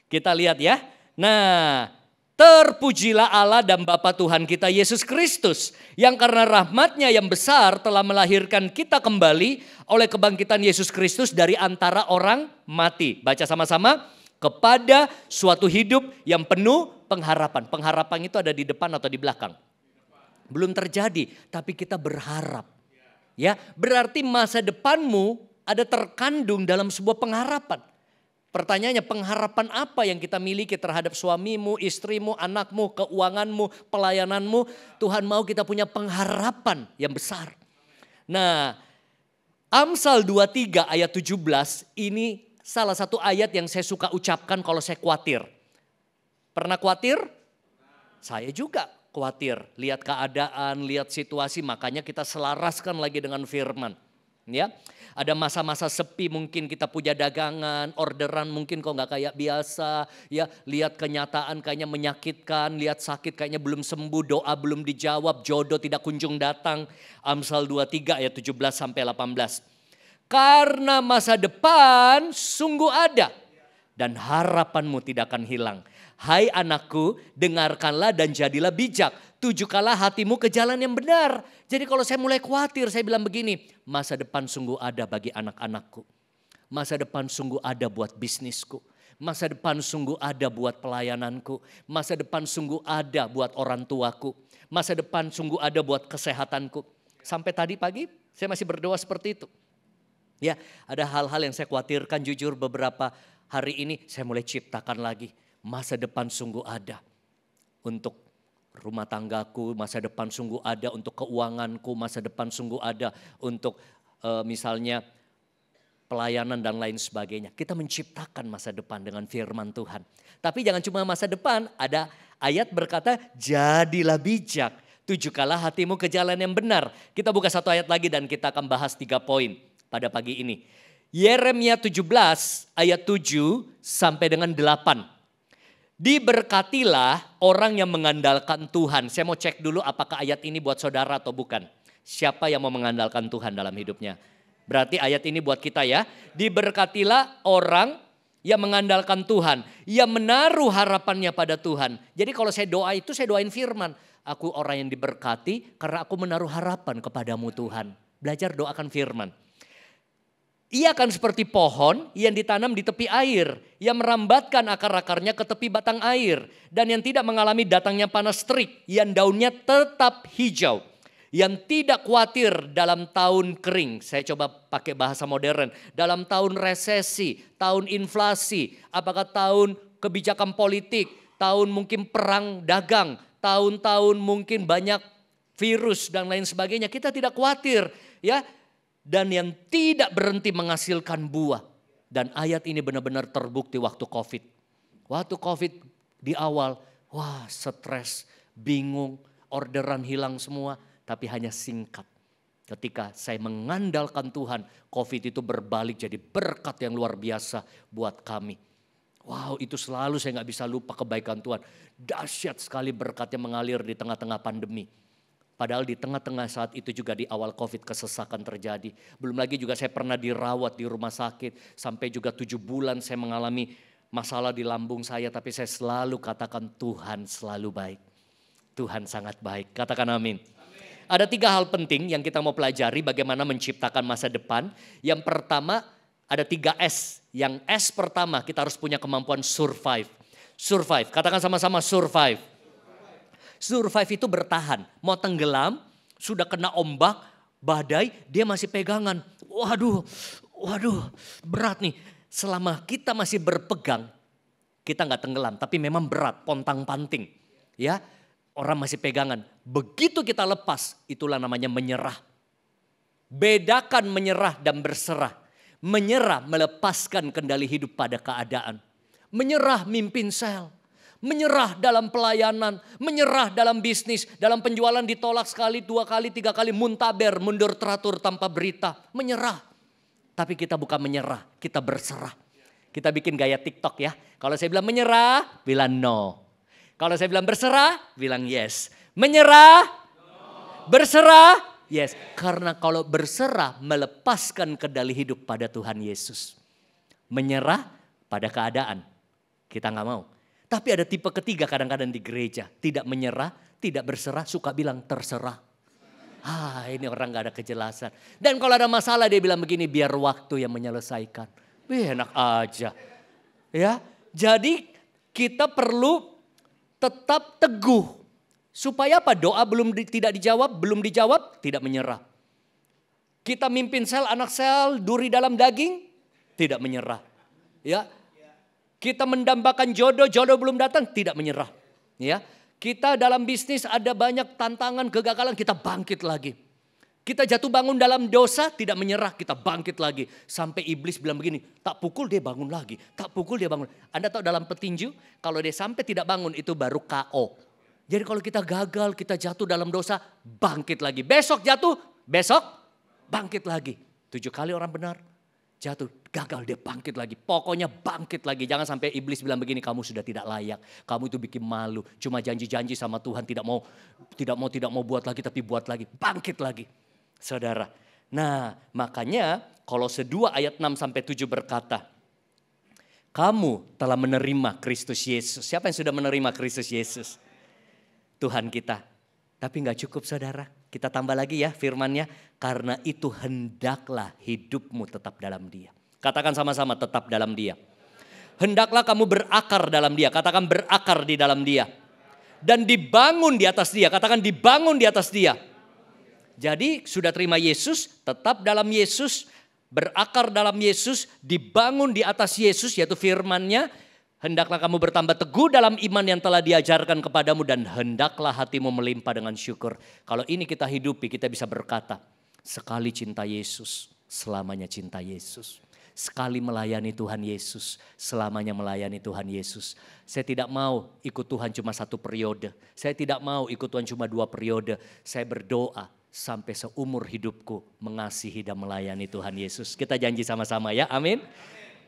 Kita lihat ya. Nah, terpujilah Allah dan Bapa Tuhan kita Yesus Kristus, yang karena rahmat-Nya yang besar telah melahirkan kita kembali oleh kebangkitan Yesus Kristus dari antara orang mati. Baca sama-sama. Kepada suatu hidup yang penuh pengharapan. Pengharapan itu ada di depan atau di belakang? Belum terjadi, tapi kita berharap. Ya, berarti masa depanmu ada terkandung dalam sebuah pengharapan. Pertanyaannya, pengharapan apa yang kita miliki terhadap suamimu, istrimu, anakmu, keuanganmu, pelayananmu? Tuhan mau kita punya pengharapan yang besar. Nah, Amsal 23 ayat 17 ini salah satu ayat yang saya suka ucapkan kalau saya khawatir. Pernah khawatir? Saya juga khawatir. Lihat keadaan, lihat situasi, makanya kita selaraskan lagi dengan firman. Ya, ada masa-masa sepi, mungkin kita punya dagangan, orderan mungkin kok nggak kayak biasa. Ya, lihat kenyataan kayaknya menyakitkan, lihat sakit kayaknya belum sembuh, doa belum dijawab, jodoh tidak kunjung datang. Amsal 23 ayat 17 sampai 18. Karena masa depan sungguh ada dan harapanmu tidak akan hilang. Hai anakku, dengarkanlah dan jadilah bijak. Tujukanlah hatimu ke jalan yang benar. Jadi kalau saya mulai khawatir, saya bilang begini, masa depan sungguh ada bagi anak-anakku. Masa depan sungguh ada buat bisnisku. Masa depan sungguh ada buat pelayananku. Masa depan sungguh ada buat orang tuaku. Masa depan sungguh ada buat kesehatanku. Sampai tadi pagi saya masih berdoa seperti itu. Ya, ada hal-hal yang saya khawatirkan, jujur beberapa hari ini saya mulai ciptakan lagi. Masa depan sungguh ada untuk rumah tanggaku, masa depan sungguh ada untuk keuanganku, masa depan sungguh ada untuk misalnya pelayanan dan lain sebagainya. Kita menciptakan masa depan dengan firman Tuhan. Tapi jangan cuma masa depan, ada ayat berkata jadilah bijak, tujukanlah hatimu ke jalan yang benar. Kita buka satu ayat lagi dan kita akan bahas 3 poin pada pagi ini. Yeremia 17 ayat 7 sampai dengan 8. Diberkatilah orang yang mengandalkan Tuhan. Saya mau cek dulu apakah ayat ini buat saudara atau bukan. Siapa yang mau mengandalkan Tuhan dalam hidupnya? Berarti ayat ini buat kita ya. Diberkatilah orang yang mengandalkan Tuhan, yang menaruh harapannya pada Tuhan. Jadi kalau saya doa itu saya doain firman. Aku orang yang diberkati karena aku menaruh harapan kepadamu Tuhan. Belajar doakan firman. Ia akan seperti pohon yang ditanam di tepi air, yang merambatkan akar-akarnya ke tepi batang air, dan yang tidak mengalami datangnya panas terik, yang daunnya tetap hijau, yang tidak khawatir dalam tahun kering. Saya coba pakai bahasa modern, dalam tahun resesi, tahun inflasi, apakah tahun kebijakan politik, tahun mungkin perang dagang, tahun-tahun mungkin banyak virus dan lain sebagainya. Kita tidak khawatir ya. Dan yang tidak berhenti menghasilkan buah. Dan ayat ini benar-benar terbukti waktu COVID. Waktu COVID di awal, wah stres, bingung, orderan hilang semua. Tapi hanya singkat. Ketika saya mengandalkan Tuhan, COVID itu berbalik jadi berkat yang luar biasa buat kami. Wow, itu selalu saya gak bisa lupa kebaikan Tuhan. Dahsyat sekali berkatnya mengalir di tengah-tengah pandemi. Padahal di tengah-tengah saat itu juga di awal COVID kesesakan terjadi. Belum lagi juga saya pernah dirawat di rumah sakit. Sampai juga 7 bulan saya mengalami masalah di lambung saya. Tapi saya selalu katakan Tuhan selalu baik. Tuhan sangat baik. Katakan amin. Ada 3 hal penting yang kita mau pelajari bagaimana menciptakan masa depan. Yang pertama ada 3 S. Yang S pertama kita harus punya kemampuan survive. Survive, katakan sama-sama survive. Survive itu bertahan, mau tenggelam, sudah kena ombak, badai, dia masih pegangan. Waduh, berat nih. Selama kita masih berpegang, kita nggak tenggelam, tapi memang berat, pontang-panting. Ya, orang masih pegangan. Begitu kita lepas, itulah namanya menyerah. Bedakan menyerah dan berserah. Menyerah melepaskan kendali hidup pada keadaan. Menyerah mimpin sel. Menyerah dalam pelayanan, menyerah dalam bisnis, dalam penjualan ditolak sekali, 2 kali, 3 kali, muntaber, mundur teratur tanpa berita. Menyerah. Tapi kita bukan menyerah, kita berserah. Kita bikin gaya TikTok ya. Kalau saya bilang menyerah, bilang no. Kalau saya bilang berserah, bilang yes. Menyerah, berserah, yes. Karena kalau berserah melepaskan kendali hidup pada Tuhan Yesus. Menyerah pada keadaan, kita nggak mau. Tapi ada tipe ketiga kadang-kadang di gereja. Tidak menyerah, tidak berserah, suka bilang terserah. Ini orang gak ada kejelasan. Dan kalau ada masalah dia bilang begini, biar waktu yang menyelesaikan. Enak aja. Ya, jadi kita perlu tetap teguh. Supaya apa? Doa tidak dijawab, tidak menyerah. Kita mimpin sel, anak sel, duri dalam daging, tidak menyerah. Ya. Kita mendambakan jodoh belum datang, tidak menyerah. Ya, kita dalam bisnis ada banyak tantangan, kegagalan, kita bangkit lagi. Kita jatuh bangun dalam dosa, tidak menyerah, kita bangkit lagi. Sampai iblis bilang begini, tak pukul dia bangun lagi, tak pukul dia bangun. Anda tahu dalam petinju, kalau dia sampai tidak bangun itu baru KO. Jadi kalau kita gagal, kita jatuh dalam dosa, bangkit lagi. Besok jatuh, besok bangkit lagi. 7 kali orang benar. Jatuh, gagal, dia bangkit lagi. Pokoknya bangkit lagi. Jangan sampai iblis bilang begini, kamu sudah tidak layak. Kamu itu bikin malu. Cuma janji-janji sama Tuhan, tidak mau buat lagi, tapi buat lagi. Bangkit lagi, saudara. Nah, makanya Kolose 2 ayat 6-7 berkata, kamu telah menerima Kristus Yesus. Siapa yang sudah menerima Kristus Yesus? Tuhan kita. Tapi gak cukup saudara. Kita tambah lagi ya firmannya. Karena itu hendaklah hidupmu tetap dalam Dia. Katakan sama-sama, tetap dalam Dia. Hendaklah kamu berakar dalam Dia. Katakan berakar di dalam Dia. Dan dibangun di atas Dia. Katakan dibangun di atas Dia. Jadi sudah terima Yesus, tetap dalam Yesus, berakar dalam Yesus, dibangun di atas Yesus yaitu firman-Nya. Hendaklah kamu bertambah teguh dalam iman yang telah diajarkan kepadamu dan hendaklah hatimu melimpah dengan syukur. Kalau ini kita hidupi, kita bisa berkata, sekali cinta Yesus, selamanya cinta Yesus. Sekali melayani Tuhan Yesus, selamanya melayani Tuhan Yesus. Saya tidak mau ikut Tuhan cuma 1 periode. Saya tidak mau ikut Tuhan cuma 2 periode. Saya berdoa sampai seumur hidupku mengasihi dan melayani Tuhan Yesus. Kita janji sama-sama ya, amin.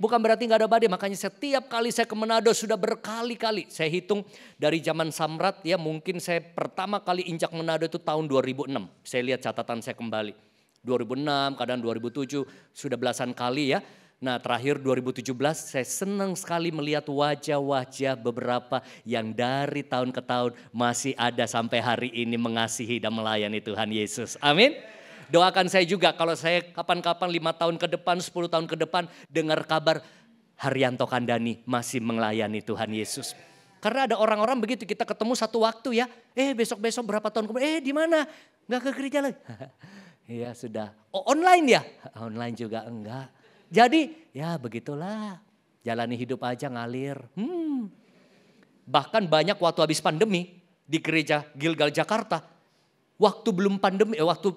Bukan berarti gak ada badai, makanya setiap kali saya ke Manado sudah berkali-kali. Saya hitung dari zaman Samrat ya, mungkin saya pertama kali injak Manado itu tahun 2006. Saya lihat catatan saya kembali. 2006, kadang 2007, sudah belasan kali ya. Nah terakhir 2017 saya senang sekali melihat wajah-wajah beberapa yang dari tahun ke tahun masih ada sampai hari ini mengasihi dan melayani Tuhan Yesus. Amin. Doakan saya juga kalau saya kapan-kapan 5 tahun ke depan, 10 tahun ke depan dengar kabar Haryanto Kandani masih melayani Tuhan Yesus. Karena ada orang-orang begitu kita ketemu satu waktu ya. Besok-besok berapa tahun kemudian, di mana? Enggak ke gereja lagi. Ya sudah. Oh online ya? Online juga enggak. Jadi ya begitulah. Jalani hidup aja ngalir. Bahkan banyak waktu habis pandemi di gereja Gilgal Jakarta. Waktu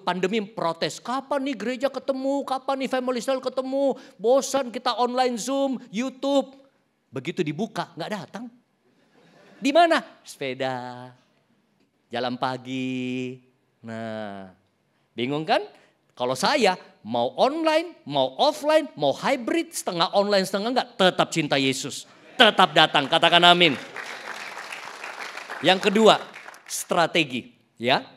pandemi protes. Kapan nih gereja ketemu? Kapan nih family cell ketemu? Bosan kita online Zoom, YouTube. Begitu dibuka nggak datang. Di mana? Sepeda. Jalan pagi. Nah, bingung kan? Kalau saya mau online, mau offline, mau hybrid, setengah online, setengah enggak, tetap cinta Yesus. Tetap datang, katakan amin. Yang kedua, strategi, ya.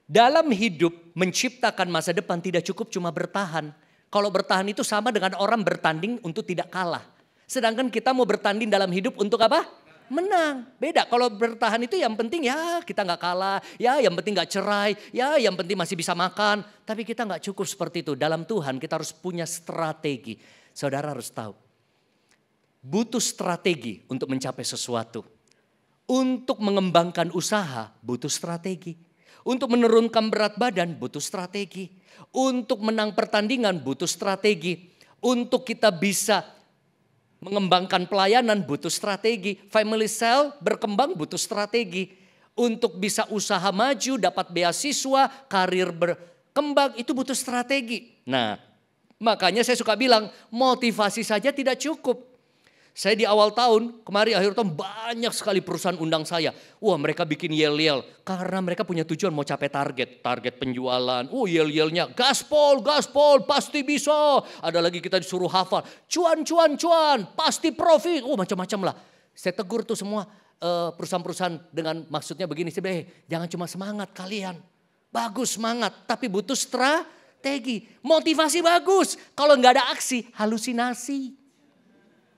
Dalam hidup menciptakan masa depan tidak cukup cuma bertahan. Kalau bertahan itu sama dengan orang bertanding untuk tidak kalah. Sedangkan kita mau bertanding dalam hidup untuk apa? Menang. Beda, kalau bertahan itu yang penting ya kita gak kalah. Ya yang penting gak cerai. Ya yang penting masih bisa makan. Tapi kita gak cukup seperti itu. Dalam Tuhan kita harus punya strategi. Saudara harus tahu. Butuh strategi untuk mencapai sesuatu. Untuk mengembangkan usaha butuh strategi. Untuk menurunkan berat badan butuh strategi. Untuk menang pertandingan butuh strategi. Untuk kita bisa mengembangkan pelayanan butuh strategi. Family cell berkembang butuh strategi. Untuk bisa usaha maju, dapat beasiswa, karir berkembang itu butuh strategi. Nah, makanya saya suka bilang motivasi saja tidak cukup. Saya di awal tahun, kemarin akhir tahun banyak sekali perusahaan undang saya. Wah mereka bikin yel-yel karena mereka punya tujuan mau capai target penjualan. Yel-yelnya gaspol, pasti bisa. Ada lagi kita disuruh hafal, cuan, pasti profit. Macam-macam lah. Saya tegur tuh semua perusahaan-perusahaan dengan maksudnya begini. Jangan cuma semangat kalian. Bagus semangat, tapi butuh strategi. Motivasi bagus, kalau nggak ada aksi, halusinasi.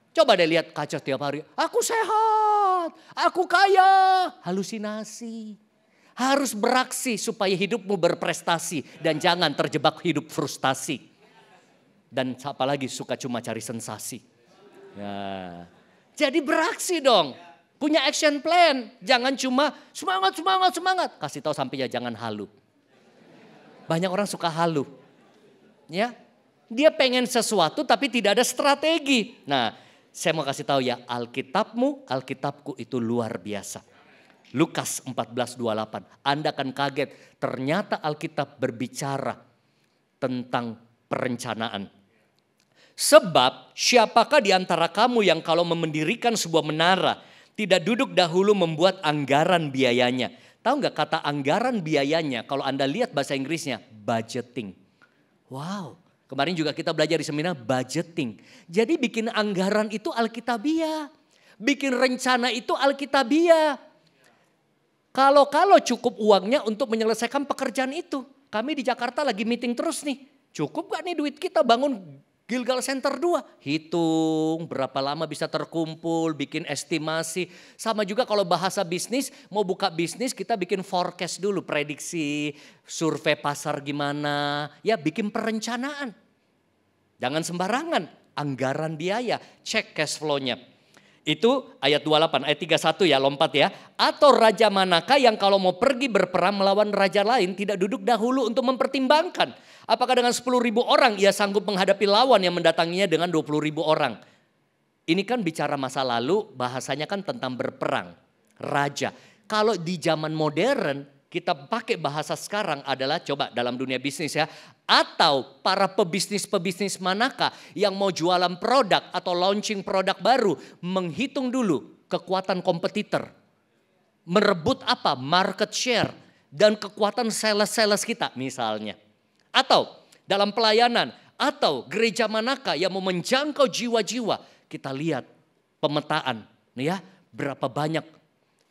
Coba deh lihat kaca tiap hari. Aku sehat, aku kaya. Halusinasi. Harus beraksi supaya hidupmu berprestasi. Dan jangan terjebak hidup frustasi. Dan apalagi suka cuma cari sensasi. Ya. Jadi beraksi dong. Punya action plan. Jangan cuma semangat. Kasih tahu sampai ya jangan halu. Banyak orang suka halu. Ya. Dia pengen sesuatu tapi tidak ada strategi. Nah, saya mau kasih tahu ya, Alkitabku itu luar biasa. Lukas 14:28. Anda akan kaget, ternyata Alkitab berbicara tentang perencanaan. Sebab siapakah di antara kamu yang kalau mendirikan sebuah menara, tidak duduk dahulu membuat anggaran biayanya. Tahu nggak kata anggaran biayanya, kalau Anda lihat bahasa Inggrisnya, budgeting. Wow. Kemarin juga kita belajar di seminar budgeting. Jadi bikin anggaran itu Alkitabiah. Bikin rencana itu Alkitabiah. Kalau cukup uangnya untuk menyelesaikan pekerjaan itu. Kami di Jakarta lagi meeting terus nih. Cukup gak nih duit kita bangun Gilgal Center 2? Hitung berapa lama bisa terkumpul, bikin estimasi. Sama juga kalau bahasa bisnis, mau buka bisnis kita bikin forecast dulu, prediksi, survei pasar gimana. Ya bikin perencanaan. Jangan sembarangan, anggaran biaya, cek cash flow-nya. Itu ayat 28, ayat 31 ya, lompat ya. Atau raja manakah yang kalau mau pergi berperang melawan raja lain tidak duduk dahulu untuk mempertimbangkan. Apakah dengan 10.000 orang ia sanggup menghadapi lawan yang mendatanginya dengan 20.000 orang. Ini kan bicara masa lalu, bahasanya kan tentang berperang. Raja. Kalau di zaman modern kita pakai bahasa sekarang adalah coba dalam dunia bisnis ya. Atau para pebisnis manakah yang mau jualan produk atau launching produk baru. Menghitung dulu kekuatan kompetitor. Merebut apa? Market share. Dan kekuatan sales kita misalnya. Atau dalam pelayanan. Atau gereja manakah yang mau menjangkau jiwa-jiwa. Kita lihat pemetaan. Ya, berapa banyak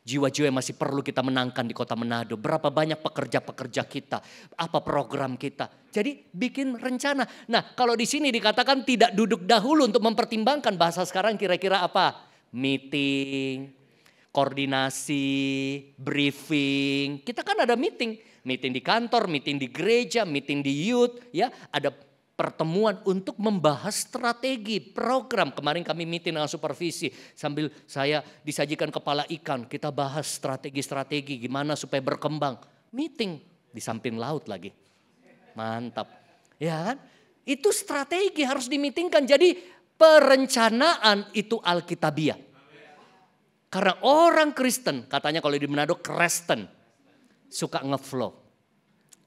jiwa-jiwa yang masih perlu kita menangkan di kota Manado. Berapa banyak pekerja-pekerja kita. Apa program kita. Jadi bikin rencana. Nah kalau di sini dikatakan tidak duduk dahulu untuk mempertimbangkan. Bahasa sekarang kira-kira apa? Meeting, koordinasi, briefing. Kita kan ada meeting. Meeting di kantor, meeting di gereja, meeting di youth. Ya, ada pertemuan untuk membahas strategi program. Kemarin kami meeting dengan supervisi sambil saya disajikan kepala ikan. Kita bahas strategi-strategi gimana supaya berkembang. Meeting di samping laut lagi. Mantap. Ya kan? Itu strategi harus dimitingkan. Jadi perencanaan itu Alkitabiah. Karena orang Kristen katanya kalau di Manado Kristen. Suka ngeflow.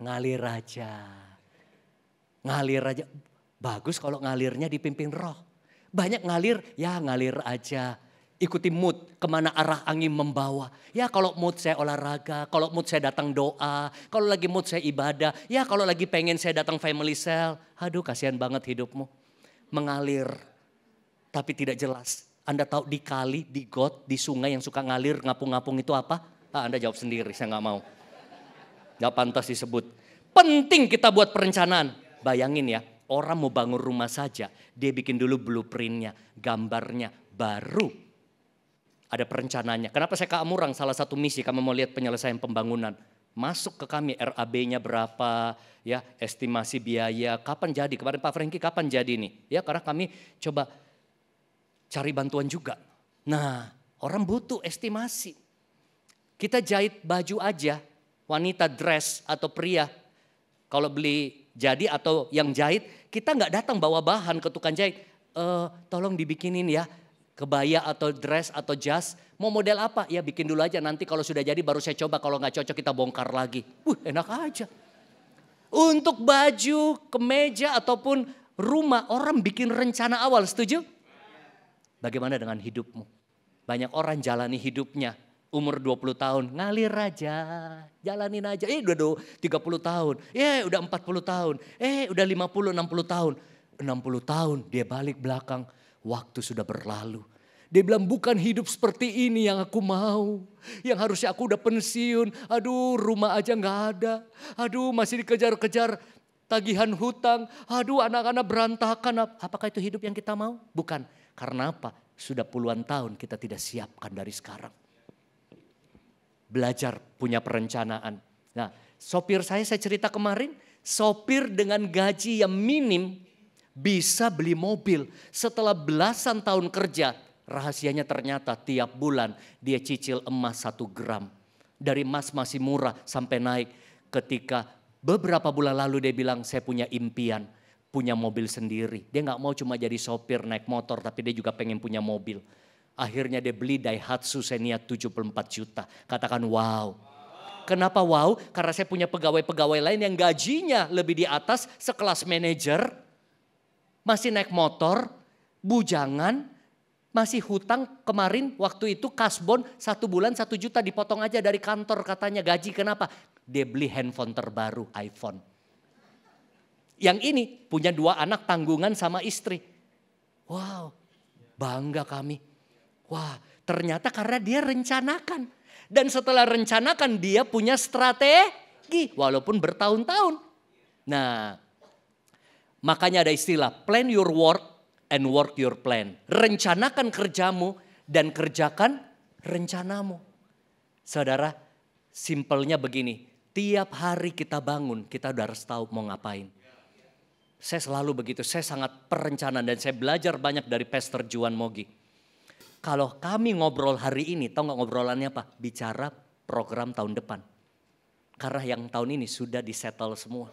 Ngalir aja. Ngalir aja, bagus kalau ngalirnya dipimpin roh. Banyak ngalir, ya ngalir aja. Ikuti mood, kemana arah angin membawa. Ya kalau mood saya olahraga, kalau mood saya datang doa. Kalau lagi mood saya ibadah, ya kalau lagi pengen saya datang family cell. Aduh kasihan banget hidupmu. Mengalir, tapi tidak jelas. Anda tahu di kali, di got, di sungai yang suka ngalir, ngapung-ngapung itu apa? Anda jawab sendiri, saya gak mau. Gak pantas disebut. Penting kita buat perencanaan. Bayangin ya, orang mau bangun rumah saja, dia bikin dulu blueprintnya, gambarnya, baru ada perencanaannya. Kenapa saya ke Amurang, salah satu misi kami mau lihat penyelesaian pembangunan. Masuk ke kami RAB-nya berapa, ya estimasi biaya, kapan jadi, kemarin Pak Franky kapan jadi nih. Ya karena kami coba cari bantuan juga. Nah orang butuh estimasi. Kita jahit baju aja, wanita dress atau pria, kalau beli jadi atau yang jahit, kita nggak datang bawa bahan ke tukang jahit. Tolong dibikinin ya kebaya atau dress atau jas. Mau model apa? Ya bikin dulu aja, nanti kalau sudah jadi baru saya coba. Kalau nggak cocok kita bongkar lagi. Enak aja. Untuk baju, kemeja ataupun rumah orang bikin rencana awal, setuju? Bagaimana dengan hidupmu? Banyak orang jalani hidupnya umur 20 tahun, ngalir aja, jalanin aja. Udah 30 tahun, udah 40 tahun, udah 50, 60 tahun. 60 tahun dia balik belakang, waktu sudah berlalu. Dia bilang bukan hidup seperti ini yang aku mau. Yang harusnya aku udah pensiun, aduh rumah aja gak ada. Aduh masih dikejar-kejar tagihan hutang, aduh anak-anak berantakan. Apakah itu hidup yang kita mau? Bukan, karena apa? Sudah puluhan tahun kita tidak siapkan dari sekarang. Belajar punya perencanaan. Nah, sopir saya cerita kemarin, sopir dengan gaji yang minim bisa beli mobil. Setelah belasan tahun kerja, rahasianya ternyata tiap bulan dia cicil emas 1 gram. Dari emas masih murah sampai naik. Ketika beberapa bulan lalu dia bilang saya punya impian. Punya mobil sendiri. Dia gak mau cuma jadi sopir naik motor tapi dia juga pengen punya mobil. Akhirnya dia beli Daihatsu Xenia 74 juta. Katakan wow. Kenapa wow? Karena saya punya pegawai-pegawai lain yang gajinya lebih di atas sekelas manajer. Masih naik motor, bujangan, masih hutang kemarin waktu itu kasbon 1 bulan 1 juta dipotong aja dari kantor katanya gaji. Kenapa? Dia beli handphone terbaru iPhone. Yang ini punya 2 anak tanggungan sama istri. Wow, bangga kami. Wah, ternyata karena dia rencanakan. Dan setelah rencanakan dia punya strategi walaupun bertahun-tahun. Nah, makanya ada istilah plan your work and work your plan. Rencanakan kerjamu dan kerjakan rencanamu. Saudara, simpelnya begini. Tiap hari kita bangun, kita udah harus tahu mau ngapain. Saya selalu begitu, saya sangat perencanaan dan saya belajar banyak dari Pastor Juan Mogi. Kalau kami ngobrol hari ini, tahu gak ngobrolannya apa? Bicara program tahun depan. Karena yang tahun ini sudah disettle semua.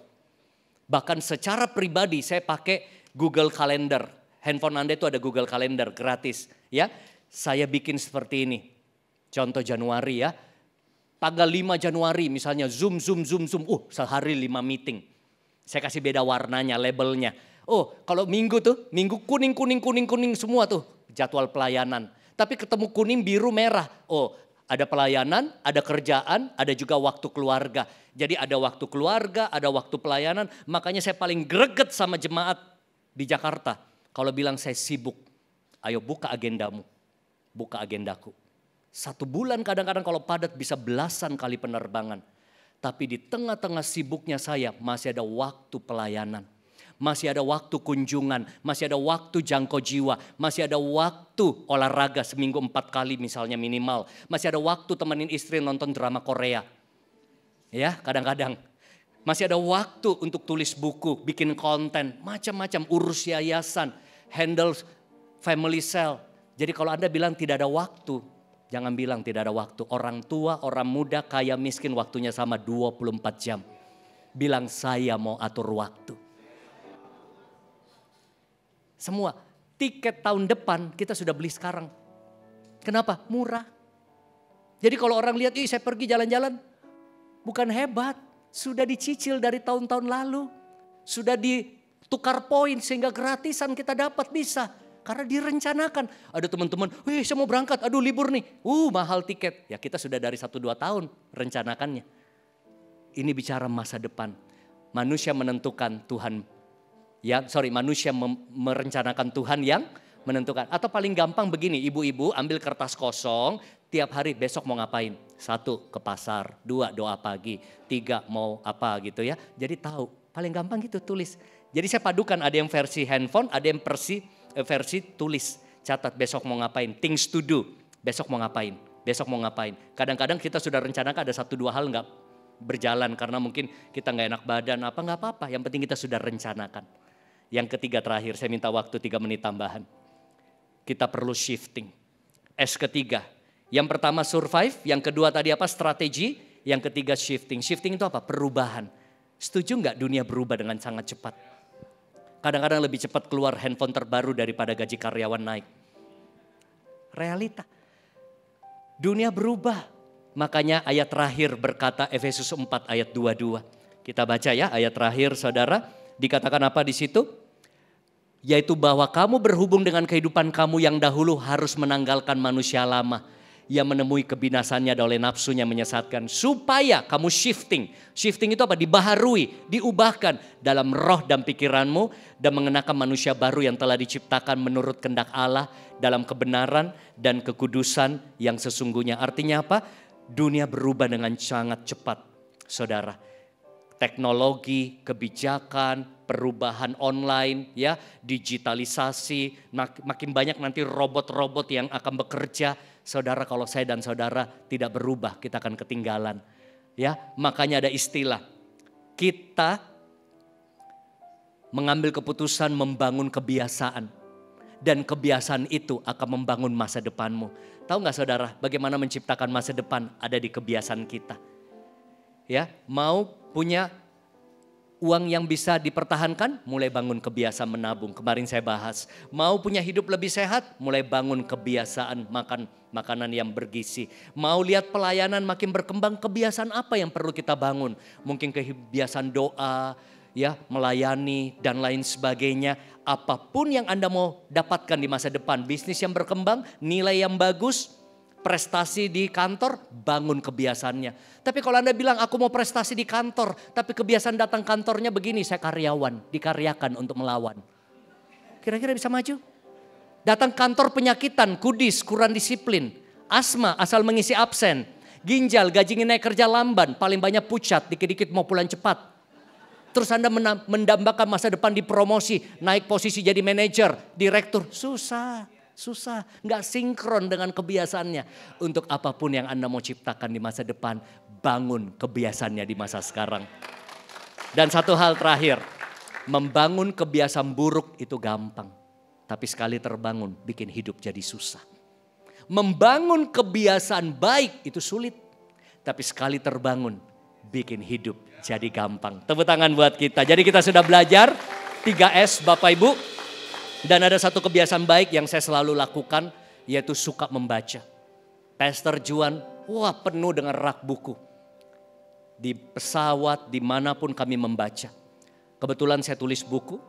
Bahkan secara pribadi saya pakai Google Calendar. Handphone Anda itu ada Google Calendar gratis. Ya, saya bikin seperti ini. Contoh Januari ya. Tanggal 5 Januari misalnya Zoom. Sehari 5 meeting. Saya kasih beda warnanya, labelnya. Oh kalau minggu tuh, minggu kuning semua tuh jadwal pelayanan. Tapi ketemu kuning, biru, merah. Oh ada pelayanan, ada kerjaan, ada juga waktu keluarga. Jadi ada waktu keluarga, ada waktu pelayanan. Makanya saya paling greget sama jemaat di Jakarta. Kalau bilang saya sibuk, ayo buka agendamu, buka agendaku. 1 bulan kadang-kadang kalau padat bisa belasan kali penerbangan. Tapi di tengah-tengah sibuknya saya masih ada waktu pelayanan. Masih ada waktu kunjungan, masih ada waktu jangkau jiwa. Masih ada waktu olahraga seminggu 4 kali misalnya minimal. Masih ada waktu temenin istri nonton drama Korea. Ya kadang-kadang. Masih ada waktu untuk tulis buku, bikin konten, macam-macam, urus yayasan, handle family cell. Jadi kalau Anda bilang tidak ada waktu, jangan bilang tidak ada waktu. Orang tua, orang muda, kaya, miskin waktunya sama 24 jam. Bilang saya mau atur waktu. Semua tiket tahun depan kita sudah beli sekarang. Kenapa? Murah. Jadi kalau orang lihat, saya pergi jalan-jalan. Bukan hebat. Sudah dicicil dari tahun-tahun lalu. Sudah ditukar poin sehingga gratisan kita dapat bisa. Karena direncanakan. Ada teman-teman, saya mau berangkat, aduh libur nih. Mahal tiket. Ya kita sudah dari 1-2 tahun rencanakannya. Ini bicara masa depan. Manusia menentukan Tuhan. Manusia merencanakan Tuhan yang menentukan. Atau paling gampang begini, ibu-ibu ambil kertas kosong. Tiap hari besok mau ngapain? 1 ke pasar, 2 doa pagi, 3 mau apa gitu ya. Jadi tahu, paling gampang gitu tulis. Jadi saya padukan ada yang versi handphone, ada yang versi tulis, catat besok mau ngapain, things to do, besok mau ngapain, besok mau ngapain. Kadang-kadang kita sudah rencanakan ada 1-2 hal nggak berjalan karena mungkin kita nggak enak badan nggak apa-apa, yang penting kita sudah rencanakan. Yang ketiga terakhir, saya minta waktu 3 menit tambahan. Kita perlu shifting. S ketiga, yang pertama survive, yang kedua tadi apa strategi, yang ketiga shifting. Shifting itu apa? Perubahan. Setuju nggak dunia berubah dengan sangat cepat? Kadang-kadang lebih cepat keluar handphone terbaru daripada gaji karyawan naik. Realita. Dunia berubah. Makanya ayat terakhir berkata Efesus 4 ayat 22. Kita baca ya ayat terakhir saudara. Dikatakan apa di situ? Yaitu bahwa kamu berhubung dengan kehidupan kamu yang dahulu harus menanggalkan manusia lama. Yang menemui kebinasannya oleh nafsunya menyesatkan. Supaya kamu shifting. Shifting itu apa? Dibaharui, diubahkan dalam roh dan pikiranmu. Dan mengenakan manusia baru yang telah diciptakan menurut kehendak Allah. Dalam kebenaran dan kekudusan yang sesungguhnya. Artinya apa? Dunia berubah dengan sangat cepat, saudara. Teknologi, kebijakan, perubahan online, ya, digitalisasi, makin banyak nanti robot-robot yang akan bekerja. Saudara, kalau saya dan saudara tidak berubah, kita akan ketinggalan. Ya, makanya ada istilah, kita mengambil keputusan membangun kebiasaan. Dan kebiasaan itu akan membangun masa depanmu. Tahu nggak saudara, bagaimana menciptakan masa depan ada di kebiasaan kita. Ya, mau punya uang yang bisa dipertahankan, mulai bangun kebiasaan menabung. Kemarin saya bahas, mau punya hidup lebih sehat, mulai bangun kebiasaan makan makanan yang bergizi. Mau lihat pelayanan makin berkembang, kebiasaan apa yang perlu kita bangun? Mungkin kebiasaan doa, ya, melayani dan lain sebagainya. Apapun yang Anda mau dapatkan di masa depan, bisnis yang berkembang, nilai yang bagus, prestasi di kantor, bangun kebiasaannya. Tapi kalau Anda bilang aku mau prestasi di kantor, tapi kebiasaan datang kantornya begini, saya karyawan, dikaryakan untuk melawan. Kira-kira bisa maju? Datang kantor penyakitan, kudis, kurang disiplin, asma asal mengisi absen, ginjal, gajinya naik kerja lamban, paling banyak pucat, dikit-dikit mau pulang cepat. Terus Anda mendambakan masa depan di promosi, naik posisi jadi manajer, direktur, susah. Nggak sinkron dengan kebiasaannya. Untuk apapun yang Anda mau ciptakan di masa depan, bangun kebiasaannya di masa sekarang. Dan satu hal terakhir, membangun kebiasaan buruk itu gampang. Tapi sekali terbangun, bikin hidup jadi susah. Membangun kebiasaan baik itu sulit. Tapi sekali terbangun, bikin hidup jadi gampang. Tepuk tangan buat kita. Jadi kita sudah belajar 3S Bapak Ibu. Dan ada satu kebiasaan baik yang saya selalu lakukan, yaitu suka membaca. Pastor Juan, wah penuh dengan rak buku. Di pesawat, dimanapun kami membaca. Kebetulan saya tulis buku.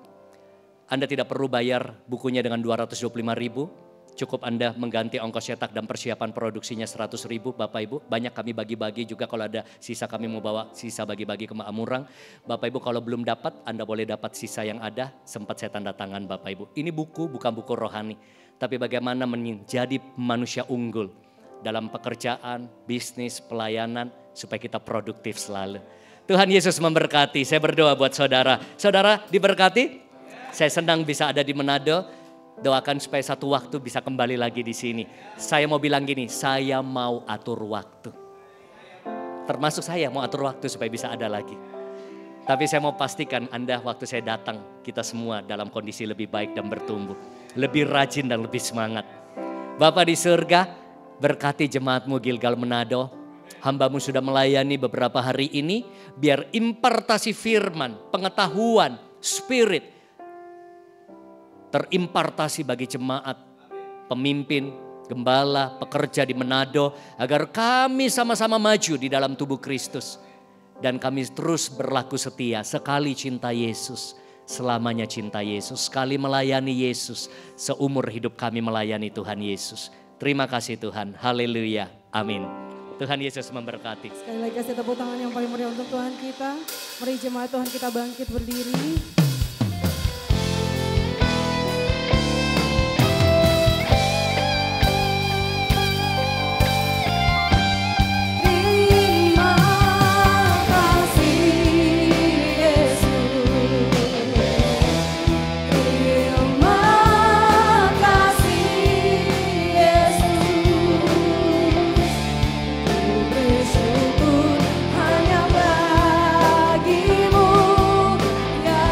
Anda tidak perlu bayar bukunya dengan 225.000. Cukup Anda mengganti ongkos cetak dan persiapan produksinya 100.000 Bapak Ibu. Banyak kami bagi-bagi juga, kalau ada sisa kami mau bawa sisa bagi-bagi ke Ma'amurang. Bapak Ibu kalau belum dapat, Anda boleh dapat sisa yang ada. Sempat saya tanda tangan Bapak Ibu. Ini buku bukan buku rohani. Tapi bagaimana menjadi manusia unggul dalam pekerjaan, bisnis, pelayanan. Supaya kita produktif selalu. Tuhan Yesus memberkati. Saya berdoa buat saudara. Saudara diberkati? Saya senang bisa ada di Manado. Doakan supaya satu waktu bisa kembali lagi di sini. Saya mau bilang gini, saya mau atur waktu. Termasuk saya mau atur waktu supaya bisa ada lagi. Tapi saya mau pastikan Anda waktu saya datang, kita semua dalam kondisi lebih baik dan bertumbuh. Lebih rajin dan lebih semangat. Bapa di surga, berkati jemaatmu Gilgal Manado. Hambamu sudah melayani beberapa hari ini. Biar impartasi firman, pengetahuan, spirit terimpartasi bagi jemaat, pemimpin, gembala, pekerja di Manado. Agar kami sama-sama maju di dalam tubuh Kristus. Dan kami terus berlaku setia. Sekali cinta Yesus, selamanya cinta Yesus. Sekali melayani Yesus, seumur hidup kami melayani Tuhan Yesus. Terima kasih Tuhan, haleluya, amin. Tuhan Yesus memberkati. Sekali lagi kasih tepuk tangan yang paling meriah untuk Tuhan kita. Mari jemaat Tuhan kita bangkit berdiri. Hanya bagimu, ya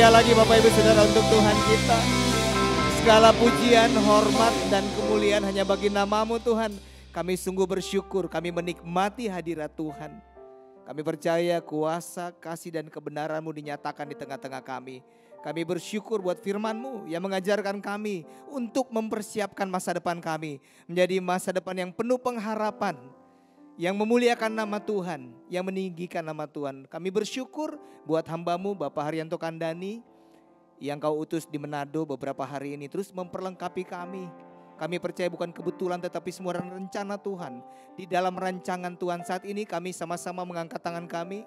Sekali lagi Bapak Ibu Saudara untuk Tuhan kita. Segala pujian, hormat, dan kemuliaan hanya bagi nama-Mu Tuhan. Kami sungguh bersyukur, kami menikmati hadirat Tuhan. Kami percaya kuasa, kasih, dan kebenaran-Mu dinyatakan di tengah-tengah kami. Kami bersyukur buat firman-Mu yang mengajarkan kami untuk mempersiapkan masa depan kami. Menjadi masa depan yang penuh pengharapan. Yang memuliakan nama Tuhan, yang meninggikan nama Tuhan. Kami bersyukur buat hamba-Mu Bapak Haryanto Kandani yang Kau utus di Manado beberapa hari ini terus memperlengkapi kami. Kami percaya bukan kebetulan tetapi semua rencana Tuhan. Di dalam rancangan Tuhan saat ini kami sama-sama mengangkat tangan kami.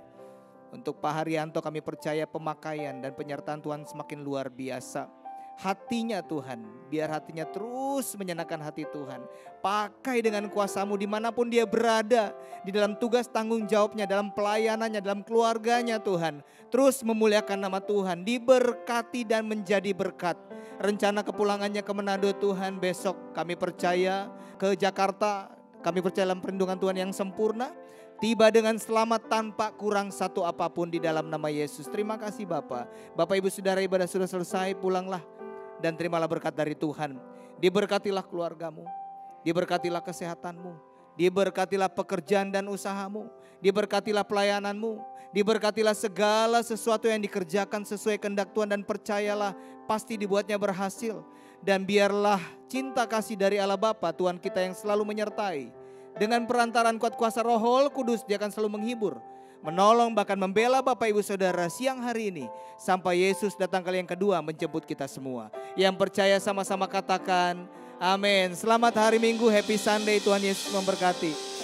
Untuk Pak Haryanto kami percaya pemakaian dan penyertaan Tuhan semakin luar biasa. Hatinya Tuhan, biar hatinya terus menyenangkan hati Tuhan. Pakai dengan kuasa-Mu dimanapun dia berada. Di dalam tugas tanggung jawabnya, dalam pelayanannya, dalam keluarganya Tuhan. Terus memuliakan nama Tuhan, diberkati dan menjadi berkat. Rencana kepulangannya ke Manado Tuhan besok kami percaya ke Jakarta. Kami percaya dalam perlindungan Tuhan yang sempurna. Tiba dengan selamat tanpa kurang satu apapun di dalam nama Yesus. Terima kasih Bapak. Bapak Ibu Saudara ibadah sudah selesai, pulanglah. Dan terimalah berkat dari Tuhan. Diberkatilah keluargamu. Diberkatilah kesehatanmu. Diberkatilah pekerjaan dan usahamu. Diberkatilah pelayananmu. Diberkatilah segala sesuatu yang dikerjakan sesuai kehendak Tuhan. Dan percayalah pasti dibuatnya berhasil. Dan biarlah cinta kasih dari Allah Bapa Tuhan kita yang selalu menyertai. Dengan perantaran kuat kuasa Roh Kudus dia akan selalu menghibur. Menolong bahkan membela Bapak Ibu Saudara siang hari ini. Sampai Yesus datang kali yang kedua menjemput kita semua. Yang percaya sama-sama katakan amin. Selamat hari Minggu, happy Sunday, Tuhan Yesus memberkati.